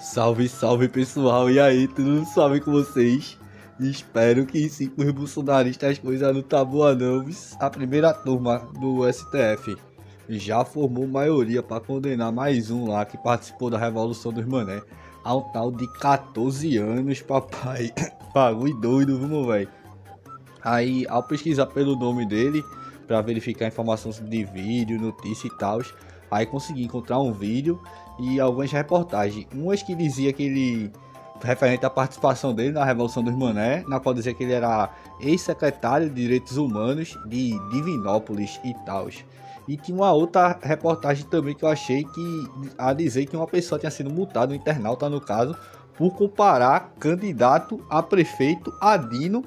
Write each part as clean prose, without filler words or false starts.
Salve, salve pessoal, e aí, tudo suave com vocês? Espero que sim, com os bolsonaristas as coisas não tá boa não, vis. A primeira turma do STF já formou maioria para condenar mais um lá que participou da Revolução dos Mané a um tal de 14 anos, papai. Bagulho doido, vamos velho. Aí, ao pesquisar pelo nome dele, para verificar informações de vídeo, notícia e tal, aí consegui encontrar um vídeo e algumas reportagens. Umas que dizia que ele, referente à participação dele na Revolução dos Mané, na qual dizia que ele era ex-secretário de Direitos Humanos de Divinópolis e tal. E tinha uma outra reportagem também que eu achei que a dizer que uma pessoa tinha sido multada, um internauta no caso, por comparar candidato a prefeito Adino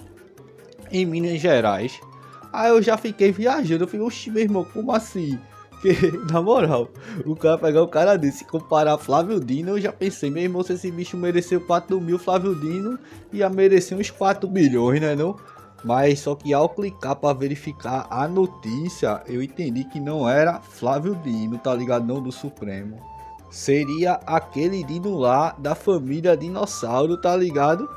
em Minas Gerais. Aí eu já fiquei viajando, eu falei, oxi, meu irmão, como assim? Porque, na moral, o cara pegar o cara desse e comparar Flávio Dino, eu já pensei, meu irmão, se esse bicho mereceu 4 mil, Flávio Dino ia merecer uns 4 bilhões, né não? Mas só que ao clicar para verificar a notícia, eu entendi que não era Flávio Dino, tá ligado? Não do Supremo. Seria aquele Dino lá da família Dinossauro, tá ligado?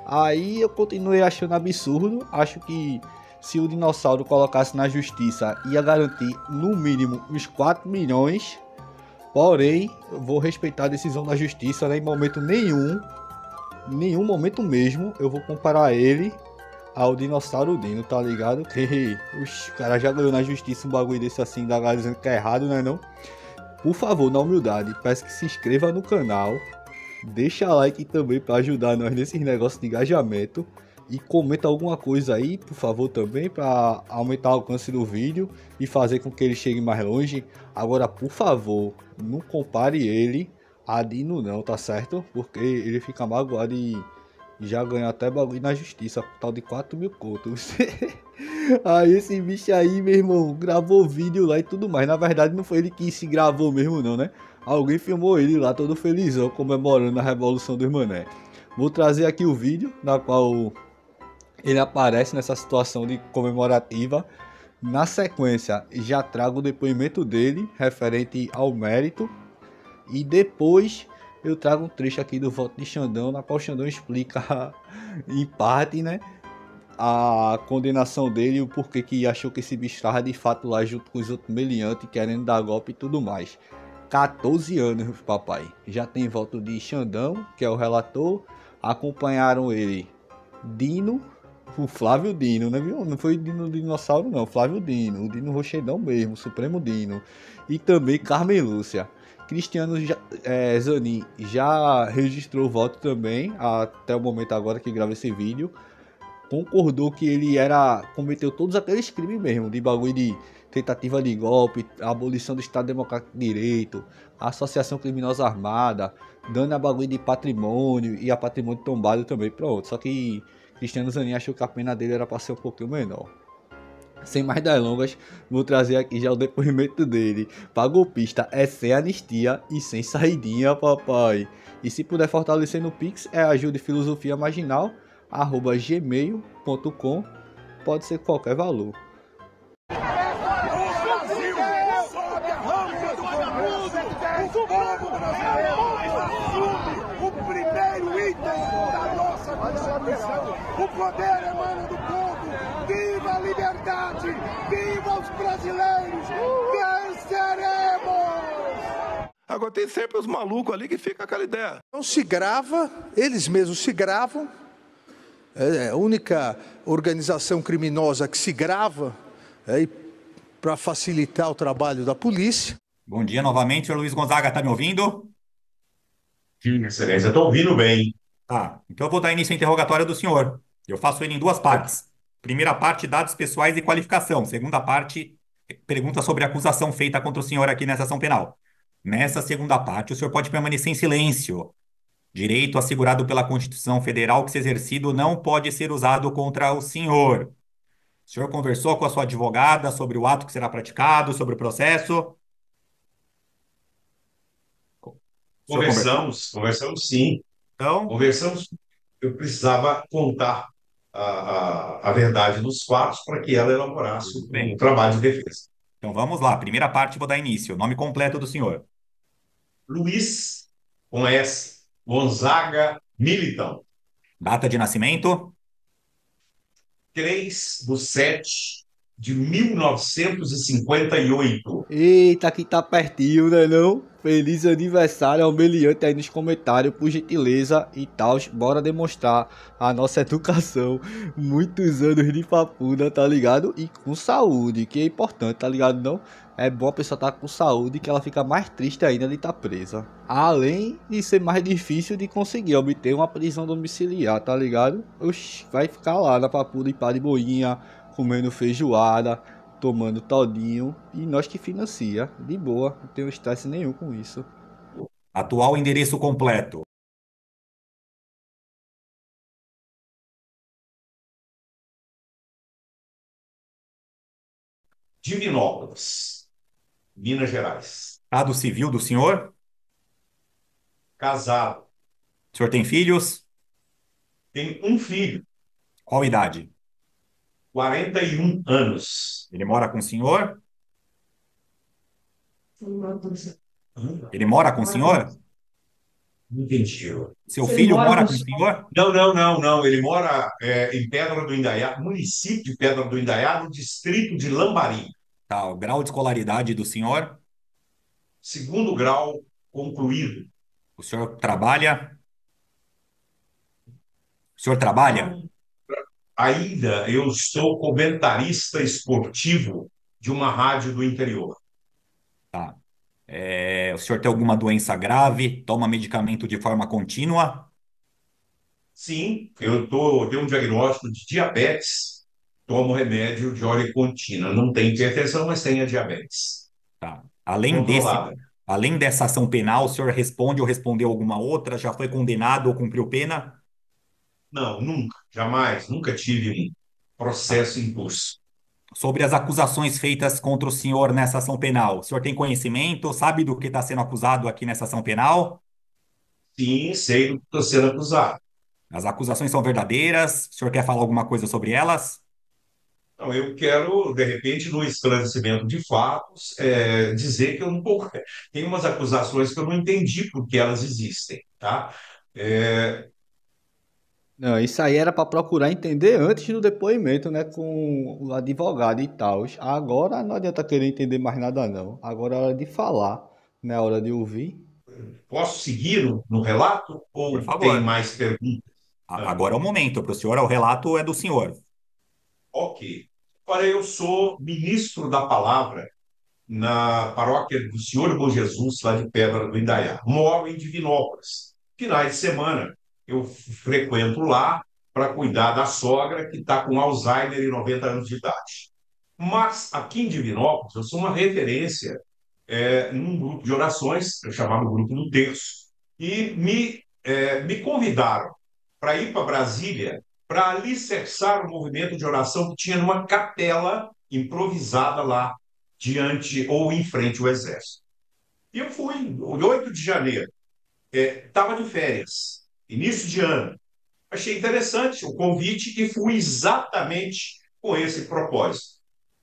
Aí eu continuei achando absurdo. Acho que se o dinossauro colocasse na justiça ia garantir no mínimo uns 4 milhões. Porém, eu vou respeitar a decisão da justiça, né? Em momento nenhum, em nenhum momento mesmo, eu vou comparar ele ao dinossauro Dino, tá ligado? Que o cara já ganhou na justiça um bagulho desse assim, da galera dizendo que é errado, né não? Por favor, na humildade, peço que se inscreva no canal. Deixa like também para ajudar nós nesses negócios de engajamento. E comenta alguma coisa aí, por favor, também, para aumentar o alcance do vídeo e fazer com que ele chegue mais longe. Agora, por favor, não compare ele a Dino não, tá certo? Porque ele fica magoado e já ganhou até bagulho na justiça, tal de 4 mil contos. Aí esse bicho aí, meu irmão, gravou vídeo lá e tudo mais. Na verdade não foi ele que se gravou mesmo não, né? Alguém filmou ele lá todo felizão, comemorando a Revolução dos Mané. Vou trazer aqui o vídeo, na qual ele aparece nessa situação de comemorativa. Na sequência, já trago o depoimento dele, referente ao mérito. E depois eu trago um trecho aqui do voto de Xandão, na qual Xandão explica, em parte, né? A condenação dele e o porquê que achou que esse bicho estava de fato lá junto com os outros meliantes querendo dar golpe e tudo mais. 14 anos, papai. Já tem voto de Xandão, que é o relator. Acompanharam ele Dino, o Flávio Dino, né, viu? Não foi o Dino Dinossauro, não. Flávio Dino, o Dino Rochedão mesmo, o Supremo Dino. E também Carmen Lúcia. Cristiano Zanin já registrou o voto também, até o momento agora que grava esse vídeo. Concordou que ele cometeu todos aqueles crimes mesmo, de bagulho de tentativa de golpe, abolição do Estado Democrático de Direito, associação criminosa armada, dano a bagulho de patrimônio e a patrimônio tombado também, pronto. Só que Cristiano Zanin achou que a pena dele era para ser um pouquinho menor. Sem mais delongas, vou trazer aqui já o depoimento dele. Pra golpista é sem anistia e sem saidinha, papai. E se puder fortalecer no Pix, é ajudefilosofiamaginal@gmail.com. Pode ser qualquer valor. O primeiro item da nossa Constituição. O poder emana do povo. Viva a liberdade! Viva os brasileiros! Venceremos! Agora tem sempre os malucos ali que ficam com aquela ideia. Então se grava, eles mesmos se gravam. É a única organização criminosa que se grava para facilitar o trabalho da polícia. Bom dia novamente, senhor Luiz Gonzaga, tá me ouvindo? Sim, excelência, estou ouvindo bem. Tá, então eu vou dar início ao interrogatório do senhor. Eu faço ele em duas partes. Primeira parte, dados pessoais e qualificação. Segunda parte, pergunta sobre a acusação feita contra o senhor aqui nessa ação penal. Nessa segunda parte, o senhor pode permanecer em silêncio. Direito assegurado pela Constituição Federal que, se exercido, não pode ser usado contra o senhor. O senhor conversou com a sua advogada sobre o ato que será praticado, sobre o processo? O senhor conversou? Conversamos sim. Então, Conversamos. Eu precisava contar a verdade dos fatos para que ela elaborasse tudo bem. um trabalho de defesa. Então vamos lá. Primeira parte, vou dar início. Nome completo do senhor. Luiz, com S, Gonzaga Militão. Data de nascimento? 3/7/1958. Eita, que tá pertinho, né não? Feliz aniversário ao meliante aí nos comentários, por gentileza e tal. Bora demonstrar a nossa educação. Muitos anos de papuda, tá ligado? E com saúde, que é importante, tá ligado não? É bom a pessoa estar com saúde, que ela fica mais triste ainda de estar presa. Além de ser mais difícil de conseguir obter uma prisão domiciliar, tá ligado? Oxi, vai ficar lá na papuda e pá de boinha, comendo feijoada, tomando todinho, e nós que financia, de boa, não tenho estresse nenhum com isso. Atual endereço completo? Divinópolis, Minas Gerais. Estado civil do senhor? Casado. O senhor tem filhos? Tem um filho, Qual idade? 41 anos. Ele mora com o senhor? Ele mora com o senhor? Não entendi. Seu filho mora com o senhor? Não, não, não, não. Ele mora em Pedra do Indaiá, município de Pedra do Indaiá, no distrito de Lambari. Tá, o grau de escolaridade do senhor? Segundo grau concluído. O senhor trabalha? O senhor trabalha? Ainda eu sou comentarista esportivo de uma rádio do interior. Tá. O senhor tem alguma doença grave? Toma medicamento de forma contínua? Sim, tenho um diagnóstico de diabetes, tomo remédio de hora contínua. Não tenho hipertensão, mas tenho a diabetes Tá. controlada. Além dessa ação penal, o senhor responde ou respondeu alguma outra? Já foi condenado ou cumpriu pena? Não, nunca, jamais, nunca tive um Tá. processo em curso. Sobre as acusações feitas contra o senhor nessa ação penal, o senhor tem conhecimento? Sabe do que está sendo acusado aqui nessa ação penal? Sim, sei do que estou sendo acusado. As acusações são verdadeiras? O senhor quer falar alguma coisa sobre elas? Então, eu quero, de repente, no esclarecimento de fatos, dizer que eu não tem umas acusações que eu não entendi por que elas existem, tá? É, Não, isso aí era para procurar entender antes do depoimento, né, com o advogado e tal. Agora não adianta querer entender mais nada não. Agora é hora de falar, não é hora de ouvir. Posso seguir no relato Por ou tem favor. mais perguntas? Ah, Agora é o momento. Para o senhor, o relato é do senhor. ok. Ora, eu sou ministro da palavra na paróquia do Senhor Bom Jesus, lá de Pedra do Indaiá. Moro em Divinópolis. Finais de semana, eu frequento lá para cuidar da sogra que está com Alzheimer e 90 anos de idade. Mas aqui em Divinópolis, eu sou uma referência num grupo de orações, eu chamava o Grupo do Terço, e me convidaram para ir para Brasília para alicerçar o movimento de oração que tinha numa capela improvisada lá diante ou em frente ao Exército. E eu fui, no 8 de janeiro, estava de férias, início de ano. Achei interessante o convite e fui exatamente com esse propósito.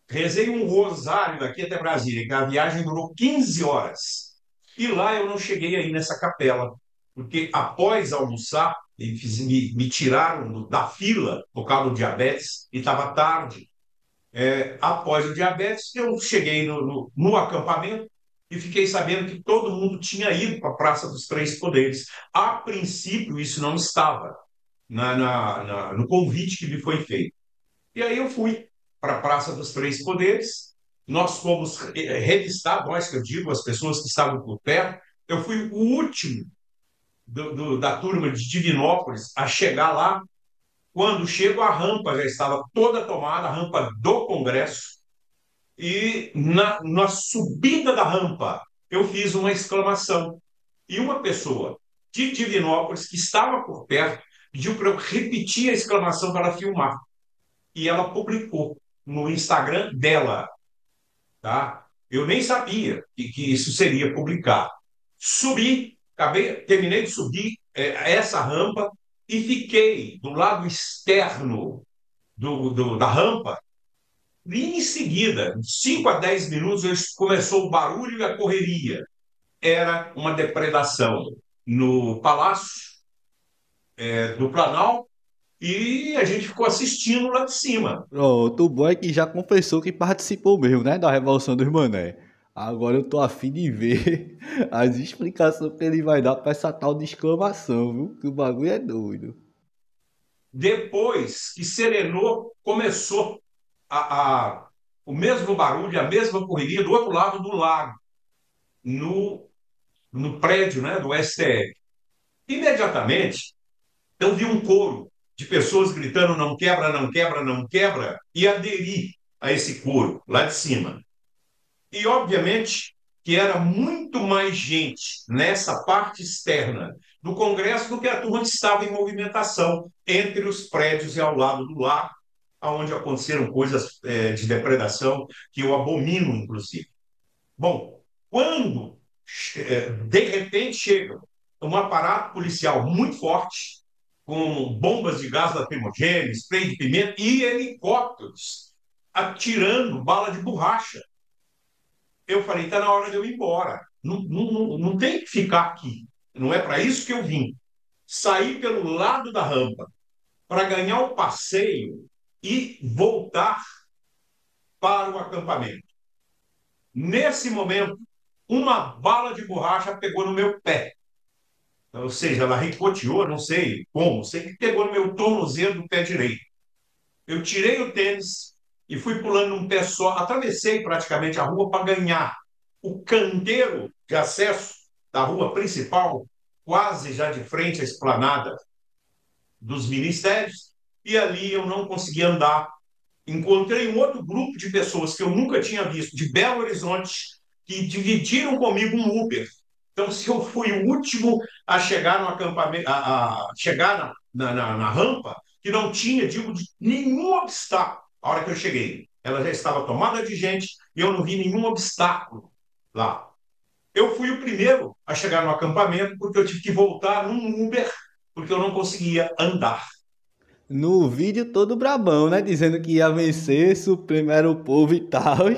Rezei um rosário daqui até Brasília, que a viagem durou 15 horas. E lá eu não cheguei aí nessa capela, porque após almoçar, me tiraram da fila por causa do diabetes e estava tarde. Após o diabetes, eu cheguei no acampamento e fiquei sabendo que todo mundo tinha ido para a Praça dos Três Poderes. A princípio, isso não estava no convite que me foi feito. E aí eu fui para a Praça dos Três Poderes, nós fomos revistados, nós que eu digo, as pessoas que estavam por perto, eu fui o último da turma de Divinópolis a chegar lá. Quando chego, a rampa já estava toda tomada, a rampa do Congresso, e na subida da rampa eu fiz uma exclamação. E uma pessoa de Divinópolis, que estava por perto, pediu para eu repetir a exclamação para ela filmar. E ela publicou no Instagram dela, tá? Eu nem sabia que isso seria publicado. Subi, terminei de subir essa rampa e fiquei do lado externo da rampa. E em seguida, 5 a 10 minutos, começou o barulho e a correria. Era uma depredação. no Palácio do Planalto e a gente ficou assistindo lá de cima. Pronto, o bom é que já confessou que participou mesmo, né, da Revolução dos Mané. Agora eu tô a fim de ver as explicações que ele vai dar pra essa tal de exclamação, viu? Que o bagulho é doido. Depois que serenou, começou o mesmo barulho, a mesma correria do outro lado do lago, no, no prédio, né, do STF. Imediatamente, eu vi um coro de pessoas gritando não quebra, não quebra, não quebra, e aderi a esse coro lá de cima. E, obviamente, que era muito mais gente nessa parte externa do Congresso do que a turma que estava em movimentação entre os prédios e ao lado do lago, onde aconteceram coisas de depredação que eu abomino, inclusive. Bom, quando de repente chega um aparato policial muito forte, com bombas de gás lacrimogêneo, spray de pimenta e helicópteros atirando bala de borracha, eu falei, está na hora de eu ir embora. Não tem que ficar aqui. Não é para isso que eu vim. Sair pelo lado da rampa para ganhar o passeio e voltar para o acampamento. Nesse momento, uma bala de borracha pegou no meu pé. Ou seja, ela ricoteou, não sei como, sei que pegou no meu tornozelo do pé direito. Eu tirei o tênis e fui pulando num pé só, atravessei praticamente a rua para ganhar o canteiro de acesso da rua principal, quase já de frente à esplanada dos ministérios, e ali eu não consegui andar. Encontrei um outro grupo de pessoas que eu nunca tinha visto, de Belo Horizonte, que dividiram comigo um Uber. Então, se eu fui o último a chegar no acampamento, a chegar na rampa, que não tinha, digo, nenhum obstáculo a hora que eu cheguei. Ela já estava tomada de gente e eu não vi nenhum obstáculo lá. Eu fui o primeiro a chegar no acampamento porque eu tive que voltar num Uber, porque eu não conseguia andar. No vídeo todo brabão, né? Dizendo que ia vencer, suprimir o povo e tal.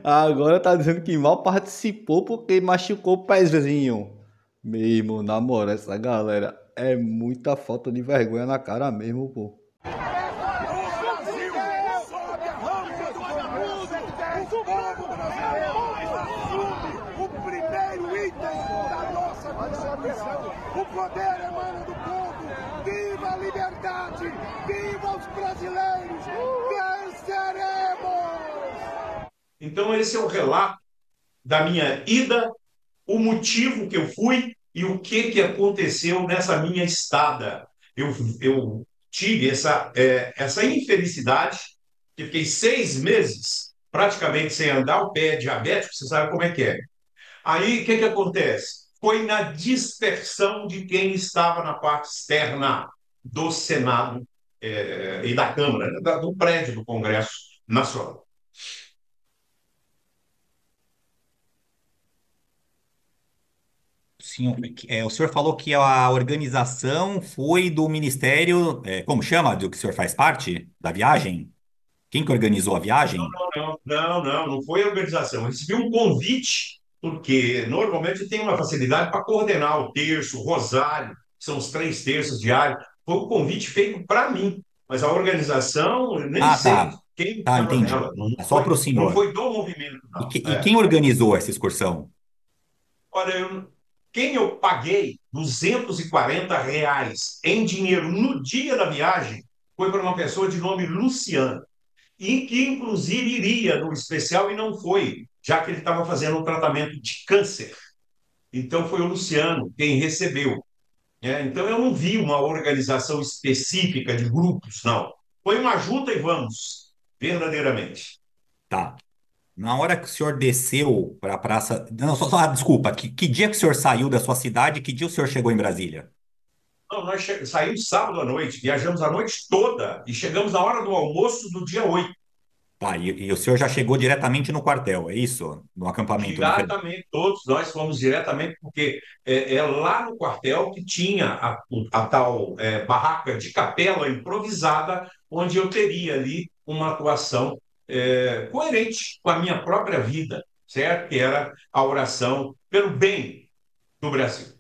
Agora tá dizendo que mal participou porque machucou o pezinho. Mesmo, na moral, essa galera é muita falta de vergonha na cara mesmo, pô. O Brasil sobe a rampa do vagabundo. O povo brasileiro assume o primeiro item da nossa Constituição. O poder emana do povo. Viva a liberdade! Viva os brasileiros! Venceremos! Então, esse é o relato da minha ida, o motivo que eu fui e o que aconteceu nessa minha estada. Eu tive essa infelicidade, que fiquei 6 meses praticamente sem andar, o pé é diabético, você sabe como é que é. Aí, o que acontece? Foi na dispersão de quem estava na parte externa do Senado e da Câmara, né, do prédio do Congresso Nacional. Sim, o senhor falou que a organização foi do Ministério, como chama, do que o senhor faz parte, da viagem? Quem que organizou a viagem? Não foi a organização. Eu recebi um convite, porque normalmente tem uma facilidade para coordenar o terço, o rosário, que são os 3 terços diários. Foi um convite feito para mim, mas a organização, eu nem Ah, sei tá. quem Tá, estava entendi. nela. Não É só foi, para o não senhor. foi do movimento, não. E quem organizou essa excursão? Olha, quem eu paguei R$ 240 em dinheiro no dia da viagem foi para uma pessoa de nome Luciano, e que inclusive iria no especial e não foi, já que ele estava fazendo um tratamento de câncer. Então foi o Luciano quem recebeu. Então eu não vi uma organização específica de grupos, não. Foi uma junta e vamos, verdadeiramente. Tá. Na hora que o senhor desceu para a praça. Não, desculpa. Que dia que o senhor saiu da sua cidade? Que dia o senhor chegou em Brasília? Não, nós saímos sábado à noite, viajamos a noite toda e chegamos na hora do almoço do dia 8. Tá, e o senhor já chegou diretamente no quartel, é isso? No acampamento, no federal. Diretamente, todos nós fomos diretamente, porque é lá no quartel que tinha a tal barraca de capela improvisada, onde eu teria ali uma atuação coerente com a minha própria vida, certo? Que era a oração pelo bem do Brasil.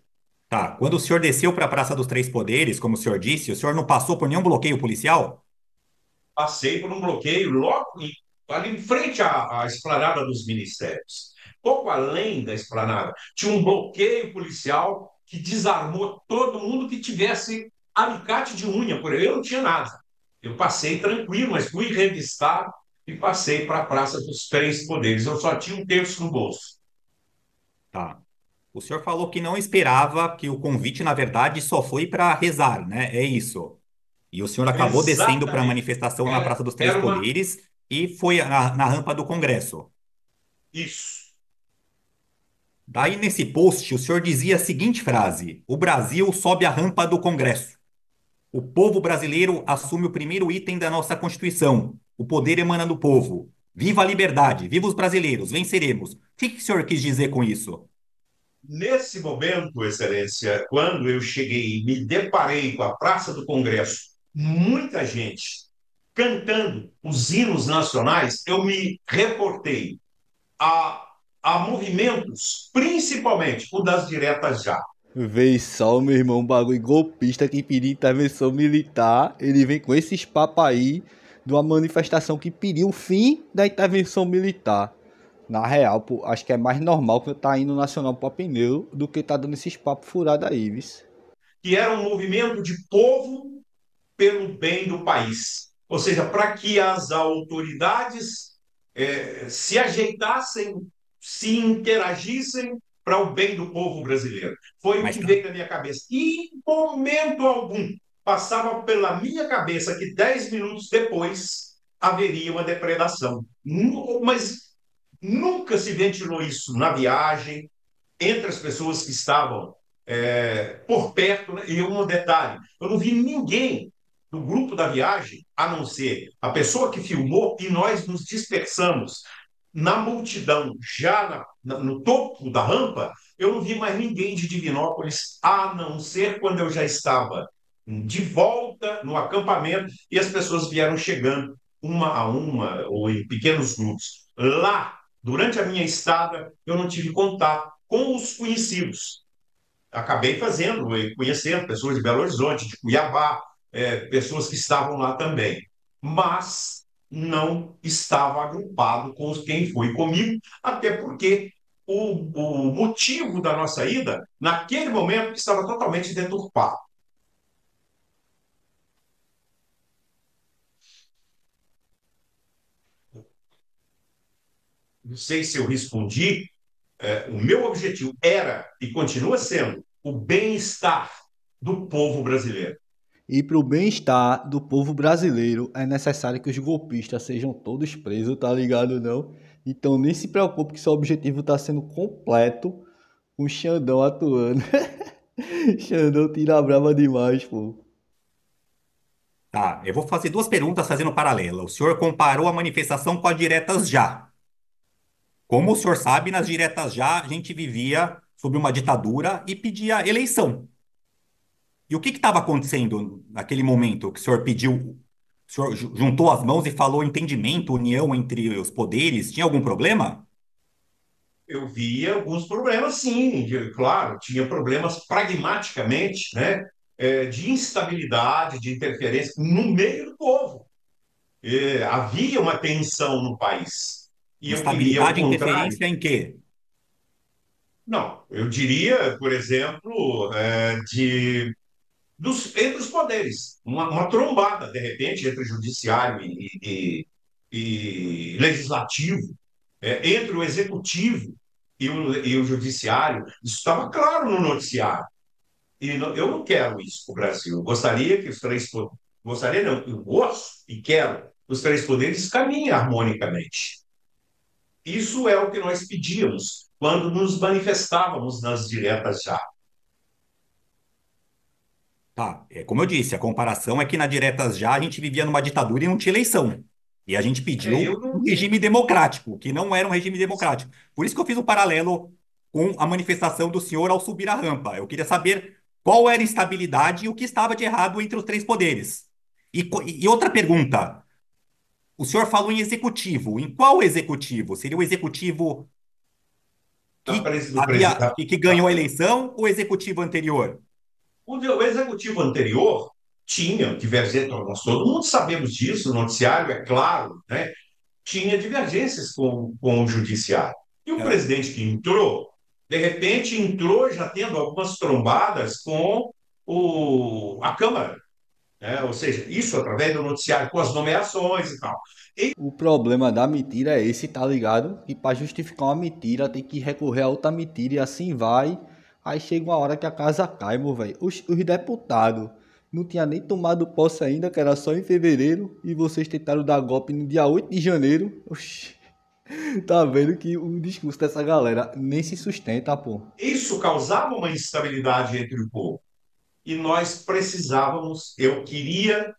Tá, quando o senhor desceu para a Praça dos Três Poderes, como o senhor disse, o senhor não passou por nenhum bloqueio policial? Passei por um bloqueio ali em frente à esplanada dos ministérios. Pouco além da esplanada, tinha um bloqueio policial que desarmou todo mundo que tivesse alicate de unha, por aí eu não tinha nada. Eu passei tranquilo, mas fui revistar e passei para a Praça dos Três Poderes. Eu só tinha um terço no bolso. Tá. O senhor falou que não esperava, que o convite, na verdade, só foi para rezar, né? É isso. E o senhor acabou descendo para a Exatamente. manifestação na Era, Praça dos Três era uma. Poderes e foi na rampa do Congresso. Isso. Daí, nesse post, o senhor dizia a seguinte frase: O Brasil sobe a rampa do Congresso. O povo brasileiro assume o primeiro item da nossa Constituição. O poder emana do povo. Viva a liberdade, viva os brasileiros, venceremos. O que o senhor quis dizer com isso? Nesse momento, Excelência, quando eu cheguei e me deparei com a Praça do Congresso, muita gente cantando os hinos nacionais, eu me reportei a, a movimentos, principalmente o das diretas já. Vê só, meu irmão, um bagulho golpista que pedia intervenção militar. Ele vem com esses papos aí de uma manifestação que pediu o fim da intervenção militar. Na real, pô, acho que é mais normal que tá indo nacional pra pneu do que tá dando esses papos furados aí, viu? Que era um movimento de povo pelo bem do país. Ou seja, para que as autoridades se ajeitassem, se interagissem para o bem do povo brasileiro. Foi o Mas que tá. veio na minha cabeça. E em momento algum passava pela minha cabeça que 10 minutos depois haveria uma depredação. Mas nunca se ventilou isso na viagem, entre as pessoas que estavam por perto, né? E um detalhe, eu não vi ninguém do grupo da viagem, a não ser a pessoa que filmou, e nós nos dispersamos na multidão, já no topo da rampa, eu não vi mais ninguém de Divinópolis, a não ser quando eu já estava de volta no acampamento e as pessoas vieram chegando uma a uma ou em pequenos grupos. Lá, durante a minha estada, eu não tive contato com os conhecidos. Acabei fazendo, conhecendo pessoas de Belo Horizonte, de Cuiabá, pessoas que estavam lá também. Mas não estava agrupado com quem foi comigo, até porque o motivo da nossa ida, naquele momento, estava totalmente deturpado. Não sei se eu respondi. O meu objetivo era e continua sendo o bem-estar do povo brasileiro. E para o bem-estar do povo brasileiro é necessário que os golpistas sejam todos presos, tá ligado não? Então nem se preocupe que seu objetivo tá sendo completo com o Xandão atuando. Xandão tira a brava demais, pô. Tá, eu vou fazer duas perguntas fazendo paralela. O senhor comparou a manifestação com as diretas já. Como o senhor sabe, nas diretas já a gente vivia sob uma ditadura e pedia eleição. E o que estava acontecendo naquele momento que o senhor pediu? O senhor juntou as mãos e falou entendimento, união entre os poderes? Tinha algum problema? Eu via alguns problemas, sim, claro, tinha problemas pragmaticamente, né, de instabilidade, de interferência no meio do povo. Havia uma tensão no país. E eu queria o Instabilidade e contrário. interferência em quê? Não, eu diria, por exemplo, entre os poderes, uma trombada, de repente, entre o judiciário e legislativo, entre o executivo e o judiciário, isso estava claro no noticiário. E eu não quero isso para o Brasil. Eu gostaria que os três poderes, gostaria não, eu gosto e quero que os três poderes caminhem harmonicamente. Isso é o que nós pedíamos quando nos manifestávamos nas diretas já. Tá, como eu disse, a comparação é que na diretas já a gente vivia numa ditadura e não tinha eleição. E a gente Eu pediu um não. regime democrático, que não era um regime democrático. Por isso que eu fiz um paralelo com a manifestação do senhor ao subir a rampa. Eu queria saber qual era a instabilidade e o que estava de errado entre os três poderes. E outra pergunta: o senhor falou em executivo. Em qual executivo? Seria o executivo do presidente. Que ganhou a eleição, o executivo anterior? O executivo anterior tinha divergências, nós todo mundo sabemos disso, o noticiário, é claro, né? Tinha divergências com o judiciário. E o É. presidente que entrou, de repente entrou já tendo algumas trombadas com a Câmara, né? Ou seja, isso através do noticiário, com as nomeações e tal. O problema da mentira é esse, tá ligado? Que pra justificar uma mentira tem que recorrer a outra mentira e assim vai. Aí chega uma hora que a casa cai, meu velho. Os deputados não tinha nem tomado posse ainda, que era só em fevereiro. E vocês tentaram dar golpe no dia 8 de janeiro. Oxi. Tá vendo que o discurso dessa galera nem se sustenta, pô. Isso causava uma instabilidade entre o povo. E nós precisávamos, eu queria,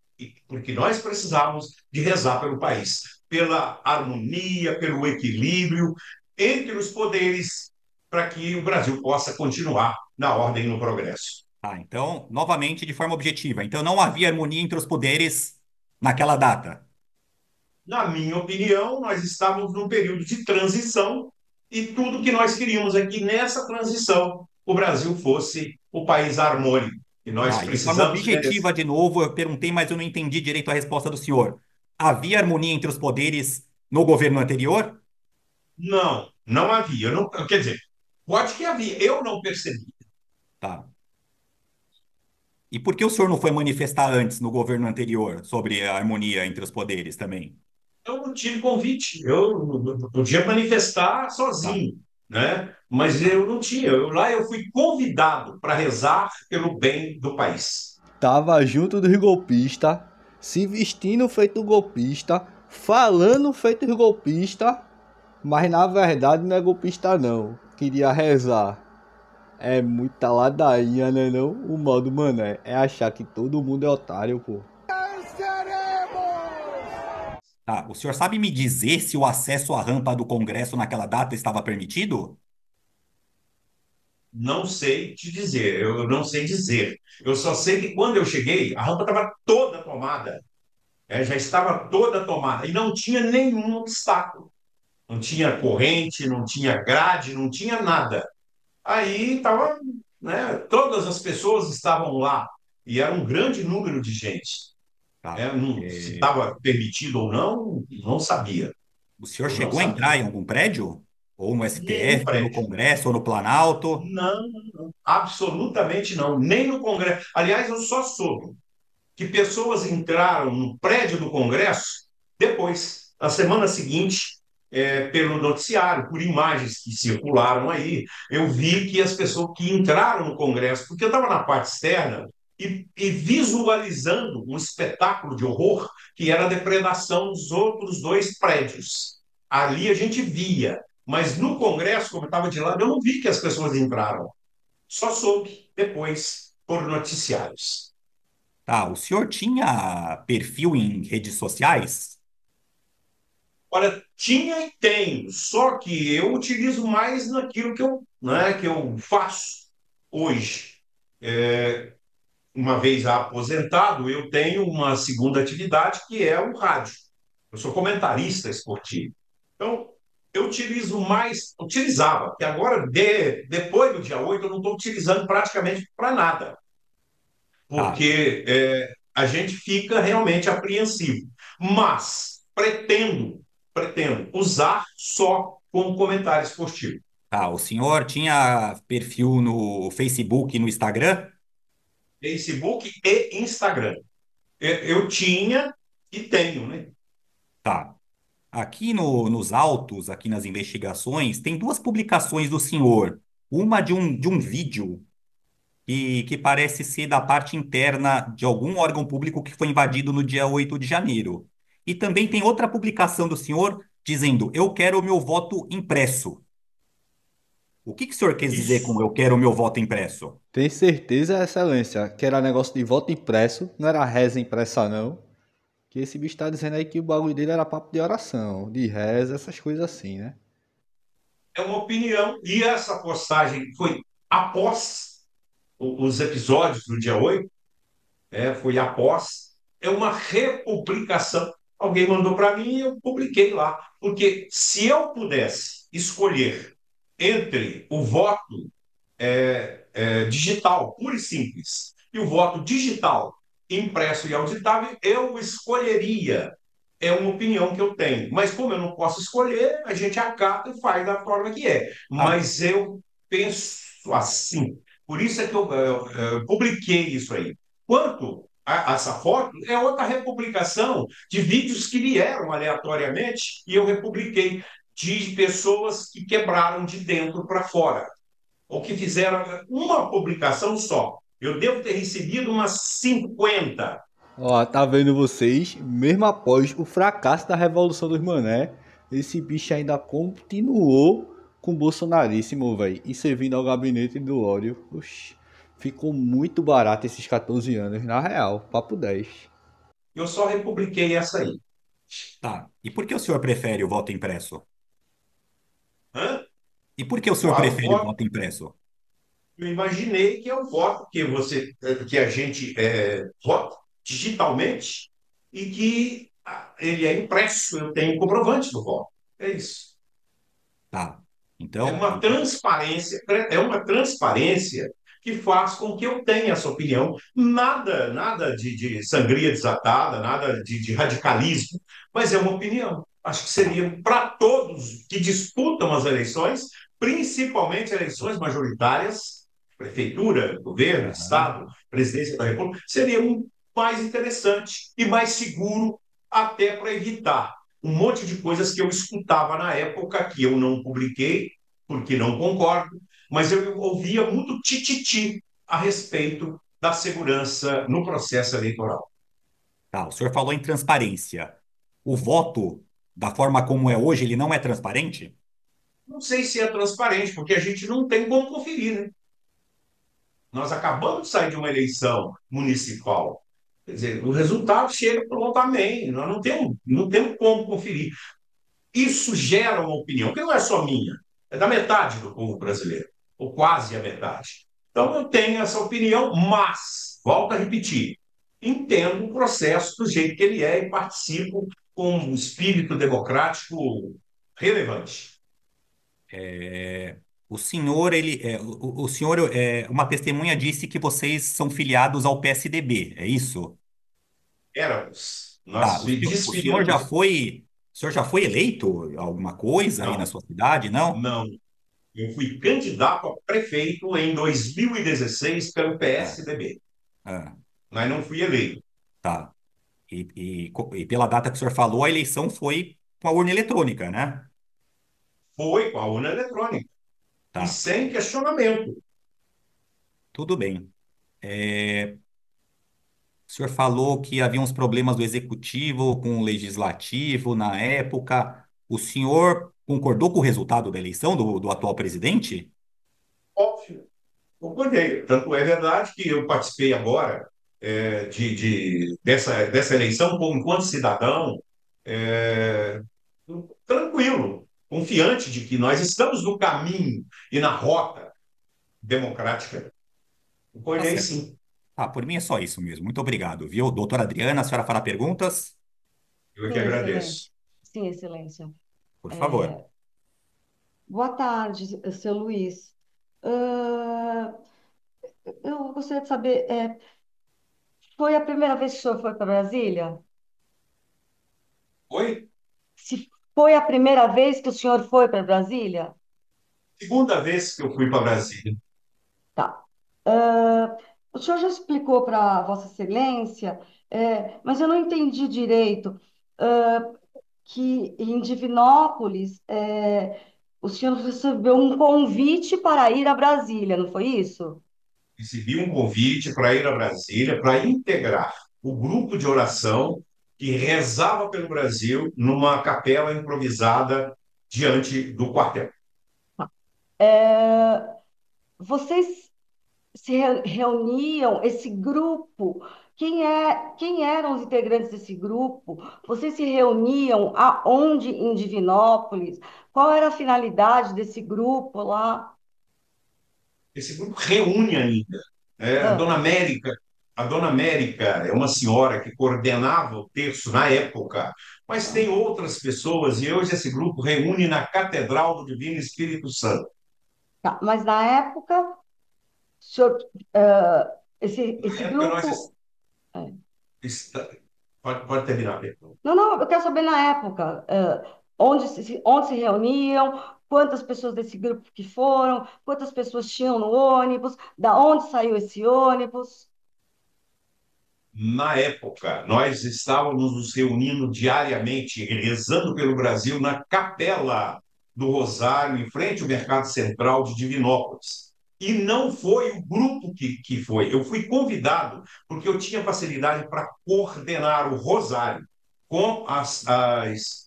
porque nós precisávamos de rezar pelo país, pela harmonia, pelo equilíbrio entre os poderes, para que o Brasil possa continuar na ordem e no progresso. Tá, então, novamente, de forma objetiva. Então, não havia harmonia entre os poderes naquela data. Na minha opinião, nós estávamos num período de transição e tudo que nós queríamos é que nessa transição o Brasil fosse o país harmônico. E nós Tá, e de forma precisamos objetiva, de novo, eu perguntei, mas eu não entendi direito a resposta do senhor. Havia harmonia entre os poderes no governo anterior? Não, não havia. Não, quer dizer, pode que havia, eu não percebi. Tá. E por que o senhor não foi manifestar antes no governo anterior sobre a harmonia entre os poderes também? Eu não tive convite, eu não podia manifestar Tá, sozinho, né? Mas tá. eu não tinha. Lá eu fui convidado para rezar pelo bem do país. Tava junto dos golpistas, se vestindo feito golpista, falando feito golpista, mas na verdade não é golpista não. Queria rezar. É muita ladainha, né não? O modo mané é achar que todo mundo é otário, pô. Tá, o senhor sabe me dizer se o acesso à rampa do Congresso naquela data estava permitido? Não sei te dizer, eu não sei dizer. Eu só sei que quando eu cheguei, a rampa estava toda tomada, já estava toda tomada e não tinha nenhum obstáculo. Não tinha corrente, não tinha grade, não tinha nada. Aí estava, né, todas as pessoas estavam lá e era um grande número de gente. Tá. Né? Se estava permitido ou não, não sabia. O senhor Eu não chegou a entrar sabia. em algum prédio? Ou no Nenhum STF, ou no prédio. Congresso, ou no Planalto? Não, absolutamente não. Nem no Congresso. Aliás, eu só soube que pessoas entraram no prédio do Congresso depois, na semana seguinte, pelo noticiário, por imagens que circularam aí. Eu vi que as pessoas que entraram no Congresso, porque eu estava na parte externa e visualizando um espetáculo de horror que era a depredação dos outros dois prédios. Ali a gente via, mas no Congresso, como eu estava de lado, eu não vi que as pessoas entraram. Só soube depois por noticiários. Tá, o senhor tinha perfil em redes sociais? Olha, tinha e tenho, só que eu utilizo mais naquilo que eu, né, que eu faço hoje. Uma vez aposentado, eu tenho uma segunda atividade que é o rádio. Eu sou comentarista esportivo. Então, eu utilizo mais, utilizava, que agora, depois do dia 8 eu não estou utilizando praticamente para nada, Tá, porque a gente fica realmente apreensivo. Mas pretendo usar só como comentário esportivo. tá. O senhor tinha perfil no Facebook e no Instagram? Facebook e Instagram. Eu tinha e tenho, né? Tá. Aqui nos autos, aqui nas investigações, tem duas publicações do senhor. Uma de um vídeo que parece ser da parte interna de algum órgão público que foi invadido no dia 8 de janeiro. E também tem outra publicação do senhor dizendo: Eu quero o meu voto impresso. O que o senhor quis dizer com Isso. eu quero o meu voto impresso? Tem certeza, Excelência, que era negócio de voto impresso, não era reza impressa não? Que esse bicho tá dizendo aí que o bagulho dele era papo de oração, de reza, essas coisas assim, né? É uma opinião. E essa postagem foi após os episódios do dia 8, foi após. É uma republicação. Alguém mandou para mim e eu publiquei lá. Porque se eu pudesse escolher entre o voto digital, puro e simples, e o voto digital, impresso e auditável, eu escolheria. É uma opinião que eu tenho. Mas como eu não posso escolher, a gente acata e faz da forma que é. Ah, Mas eu penso assim. Por isso é que eu publiquei isso aí. Quanto a essa foto, é outra republicação de vídeos que vieram aleatoriamente e eu republiquei de pessoas que quebraram de dentro para fora ou que fizeram uma publicação só. Eu devo ter recebido umas 50. Ó, tá vendo vocês? Mesmo após o fracasso da Revolução dos Mané, esse bicho ainda continuou com o bolsonaríssimo, velho. E servindo ao gabinete do ódio. Oxi, ficou muito barato esses 14 anos, na real. Papo 10. Eu só republiquei essa aí. tá. E por que o senhor prefere o voto impresso? Hã? E por que o senhor Uau, prefere o voto impresso? eu imaginei que é o voto que a gente vota digitalmente e que ele é impresso, eu tenho comprovante do voto. É isso. Tá. É Então, uma transparência, é uma transparência que faz com que eu tenha essa opinião. Nada de sangria desatada, nada de radicalismo, mas é uma opinião. Acho que tá. seria para todos que disputam as eleições, principalmente eleições majoritárias, prefeitura, governo, Aham. estado, presidência da República, seria mais interessante e mais seguro até para evitar um monte de coisas que eu escutava na época que eu não publiquei porque não concordo, mas eu ouvia muito tititi a respeito da segurança no processo eleitoral. Tá. O senhor falou em transparência. O voto, da forma como é hoje, ele não é transparente? Não sei se é transparente, porque a gente não tem como conferir, né? Nós acabamos de sair de uma eleição municipal. Quer dizer, o resultado chega pronto, amém. Nós não temos como conferir. Isso gera uma opinião, que não é só minha, é da metade do povo brasileiro, ou quase a metade. Então, eu tenho essa opinião, mas, volto a repetir, entendo o processo do jeito que ele é e participo com um espírito democrático relevante. O senhor, o senhor, uma testemunha disse que vocês são filiados ao PSDB, é isso? Éramos. Tá. Nós O senhor já desfiliamos. foi, o senhor já foi eleito alguma coisa aí na Não, sua cidade, não? não. Eu fui candidato a prefeito em 2016 pelo Ah, PSDB, ah, mas não fui eleito. tá. E pela data que o senhor falou, a eleição foi com a urna eletrônica, né? Foi com a urna eletrônica e Tá. sem questionamento. Tudo bem. O senhor falou que havia uns problemas do executivo com o legislativo na época. O senhor concordou com o resultado da eleição do atual presidente? Óbvio, concordei. Tanto é verdade que eu participei agora dessa eleição enquanto cidadão, é, tranquilo, confiante de que nós estamos no caminho e na rota democrática. Tá Concordei certo. sim. Ah, por mim é só isso mesmo. Muito obrigado, viu? Doutora Adriana, a senhora fará perguntas? Eu é que Sim, excelência. agradeço. Sim, excelência. Por favor. É, boa tarde, seu Luiz. Ah, eu gostaria de saber, foi a primeira vez que o senhor foi para Brasília? Oi? Se foi a primeira vez que o senhor foi para Brasília? Segunda vez que eu fui para Brasília. Tá. O senhor já explicou para Vossa Excelência, mas eu não entendi direito, que em Divinópolis, o senhor recebeu um convite para ir a Brasília, não foi isso? Recebi um convite para ir a Brasília para integrar o grupo de oração que rezava pelo Brasil numa capela improvisada diante do quartel. É, vocês se reuniam, esse grupo, quem eram os integrantes desse grupo? Vocês se reuniam aonde em Divinópolis? Qual era a finalidade desse grupo lá? Esse grupo reúne ainda. Ah, A Dona América é uma senhora que coordenava o terço na época, mas tem ah, outras pessoas e hoje esse grupo reúne na Catedral do Divino Espírito Santo. Tá, mas na época, o senhor, esse Na época, grupo. É. está- pode terminar, Pedro. Não, não, eu quero saber na época, onde se reuniam, quantas pessoas desse grupo que foram, quantas pessoas tinham no ônibus, da onde saiu esse ônibus. Na época, nós estávamos nos reunindo diariamente, rezando pelo Brasil, na Capela do Rosário, em frente ao Mercado Central de Divinópolis. E não foi o grupo que foi. Eu fui convidado porque eu tinha facilidade para coordenar o Rosário com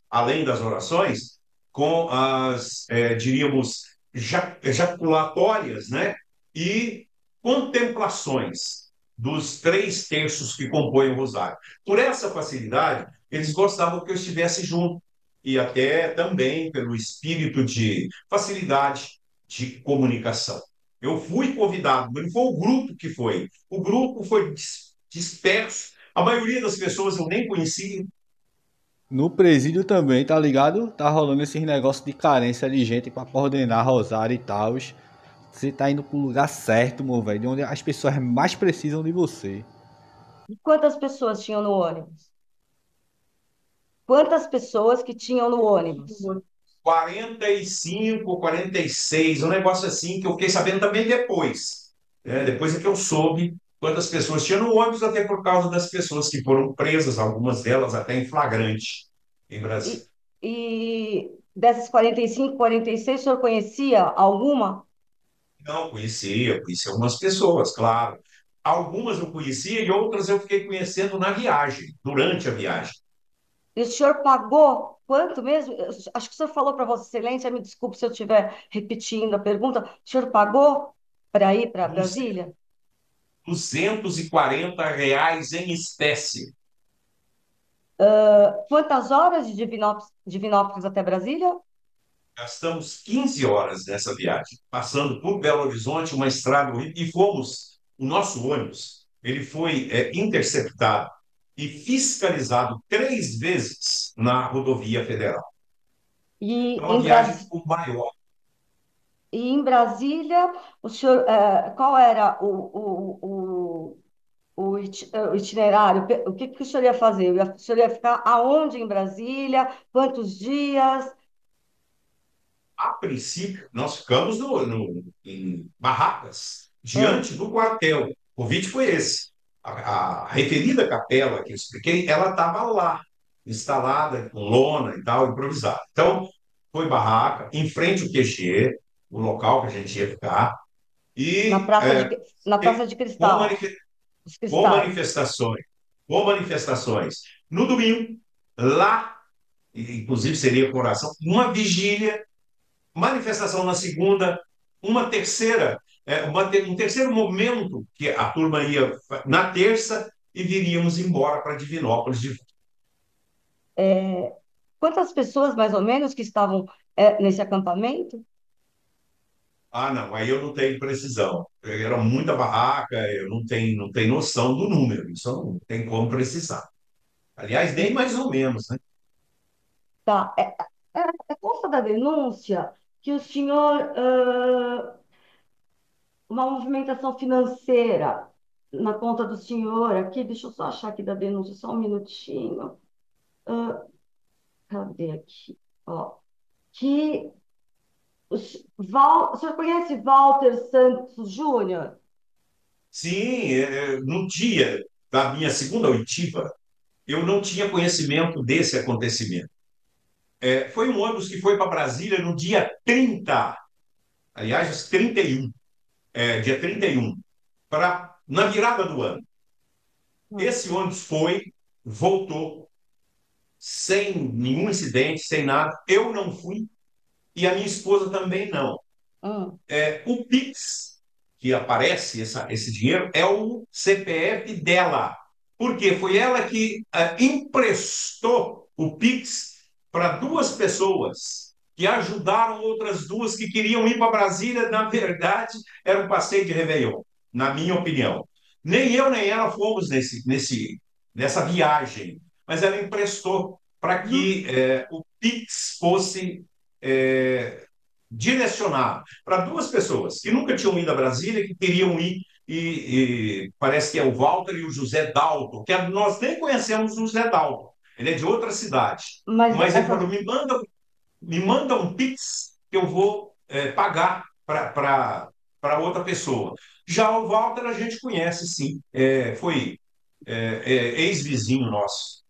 além das orações, com as, diríamos, jaculatórias, né? E contemplações dos 3 terços que compõem o rosário. Por essa facilidade, eles gostavam que eu estivesse junto, e até também pelo espírito de facilidade de comunicação. Eu fui convidado, mas não foi o grupo que foi. O grupo foi disperso. A maioria das pessoas eu nem conhecia. No presídio também, tá ligado? Tá rolando esses negócios de carência de gente pra coordenar Rosário e tal. Você tá indo pro lugar certo, meu velho, de onde as pessoas mais precisam de você. E quantas pessoas tinham no ônibus? Quantas pessoas que tinham no ônibus? 45, 46, um negócio assim que eu fiquei sabendo também depois. Depois é que eu soube quantas pessoas tinham no ônibus, até por causa das pessoas que foram presas, algumas delas até em flagrante em Brasília. E dessas 45, 46, o senhor conhecia alguma? Não conhecia algumas pessoas, claro. Algumas eu conhecia e outras eu fiquei conhecendo na viagem, durante a viagem. E o senhor pagou quanto mesmo? Acho que o senhor falou para Vossa Excelência, me desculpe se eu estiver repetindo a pergunta. O senhor pagou para ir para Brasília? R$ 240 em espécie. Quantas horas de Divinópolis até Brasília? Gastamos 15 horas nessa viagem, passando por Belo Horizonte, uma estrada horrível, e fomos, o nosso ônibus, ele foi interceptado e fiscalizado 3 vezes na rodovia federal. E Então, a em, viagem Bras... ficou maior. e em Brasília, o senhor, qual era o itinerário? O que que o senhor ia fazer? O senhor ia ficar aonde em Brasília? Quantos dias? A princípio, nós ficamos em barracas, Hum, diante do quartel. O convite foi esse. A referida capela que eu expliquei, ela estava lá, instalada com lona e tal, improvisada. Então, foi barraca, em frente ao QG, o local que a gente ia ficar, na e Praça de, na Praça de com, Cristal, os com cristais. manifestações. Com manifestações. No domingo, lá, inclusive seria com oração, uma vigília, manifestação na segunda, uma terceira, um terceiro momento que a turma ia na terça e viríamos embora para Divinópolis de volta. Quantas pessoas, mais ou menos, que estavam, nesse acampamento? Ah, não, aí eu não tenho precisão. Era muita barraca, eu não tenho noção do número, isso não tem como precisar. Aliás, nem mais ou menos, né? Tá. Consta da denúncia que o senhor, uma movimentação financeira na conta do senhor aqui, deixa eu só achar aqui da denúncia, só um minutinho. Ah, cadê aqui? Ó, que o senhor conhece Walter Santos Júnior? Sim, no dia da minha segunda oitiva, eu não tinha conhecimento desse acontecimento. Foi um ônibus que foi para Brasília no dia 30, aliás, 31, dia 31, na virada do ano. Hum, Esse ônibus foi, voltou, sem nenhum incidente, sem nada. Eu não fui e a minha esposa também não. hum, O Pix, que aparece esse dinheiro, é o CPF dela. Por quê? Foi ela que emprestou o Pix para 2 pessoas que ajudaram outras 2 que queriam ir para Brasília. Na verdade, era um passeio de Réveillon, na minha opinião. Nem eu nem ela fomos nessa viagem, mas ela emprestou para hum. que o Pix fosse é, direcionado para duas pessoas que nunca tinham ido a Brasília, que queriam ir, e parece que é o Walter e o José Dalton, que nós nem conhecemos o José Dalton, ele é de outra cidade. Mas Mas ele falou: essa, me manda um Pix que eu vou pagar para outra pessoa. Já o Walter a gente conhece, sim. Foi ex-vizinho nosso.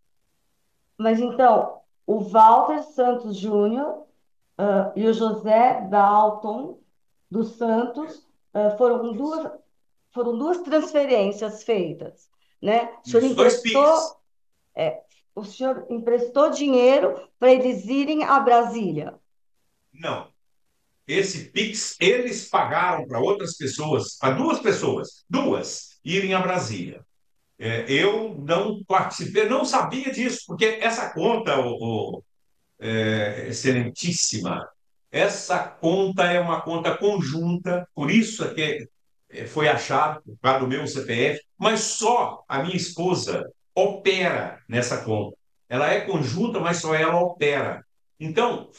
mas então, o Walter Santos Júnior, e o José Dalton dos Santos, foram duas transferências feitas, né? Isso, dois Pix. É, o senhor emprestou dinheiro para eles irem a Brasília. Não. Esse Pix, eles pagaram para outras pessoas, para duas, irem a Brasília. Eu não participei, não sabia disso, porque essa conta, excelentíssima, essa conta é uma conta conjunta, por isso é que foi achado por causa do meu CPF, mas só a minha esposa opera nessa conta. Ela é conjunta, mas só ela opera. Então,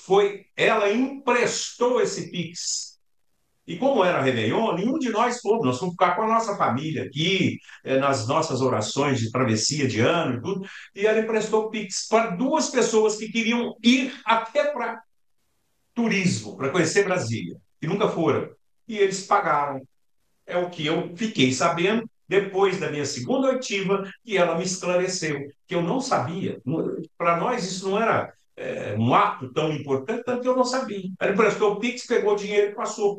ela emprestou esse Pix. E como era Réveillon, nenhum de nós fomos. Nós fomos ficar com a nossa família aqui, nas nossas orações de travessia de ano e tudo. E ela emprestou Pix para duas pessoas que queriam ir até para turismo, para conhecer Brasília, e nunca foram. E eles pagaram. É o que eu fiquei sabendo depois da minha segunda oitiva, que ela me esclareceu, que eu não sabia. Para nós isso não era um ato tão importante, tanto que eu não sabia. Ela emprestou o Pix, pegou o dinheiro e passou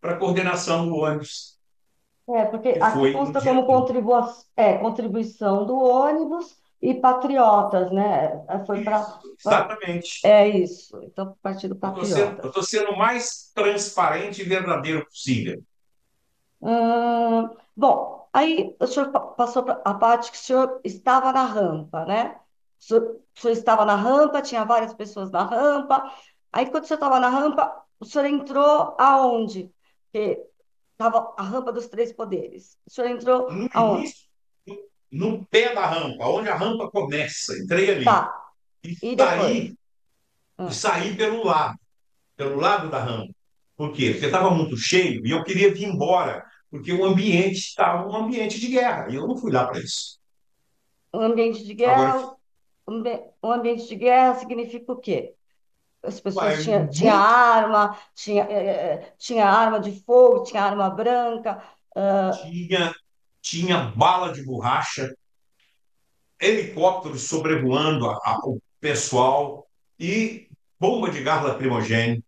para a coordenação do ônibus, Porque que aqui foi no consta dia como 30. contribuição do ônibus e Patriotas, né? Foi Isso, para. exatamente. É isso. Então, Partido Eu Patriotas. estou sendo o mais transparente e verdadeiro possível. Bom, aí o senhor passou para a parte que o senhor estava na rampa, né? O senhor estava na rampa, tinha várias pessoas na rampa. Aí, quando o senhor estava na rampa, o senhor entrou aonde? Porque estava a rampa dos três poderes. O senhor entrou No aonde? início, no pé da rampa, onde a rampa começa, entrei ali. Tá. E E depois? saí, e Ah, saí pelo lado da rampa. Por quê? Porque estava muito cheio e eu queria vir embora, porque o ambiente estava um ambiente de guerra, e eu não fui lá para isso. o ambiente de Agora, guerra, o ambiente de guerra significa o quê? As pessoas vai, tinha arma, tinha arma de fogo, tinha arma branca. tinha, tinha bala de borracha, helicópteros sobrevoando o pessoal e bomba de gás lacrimogêneo,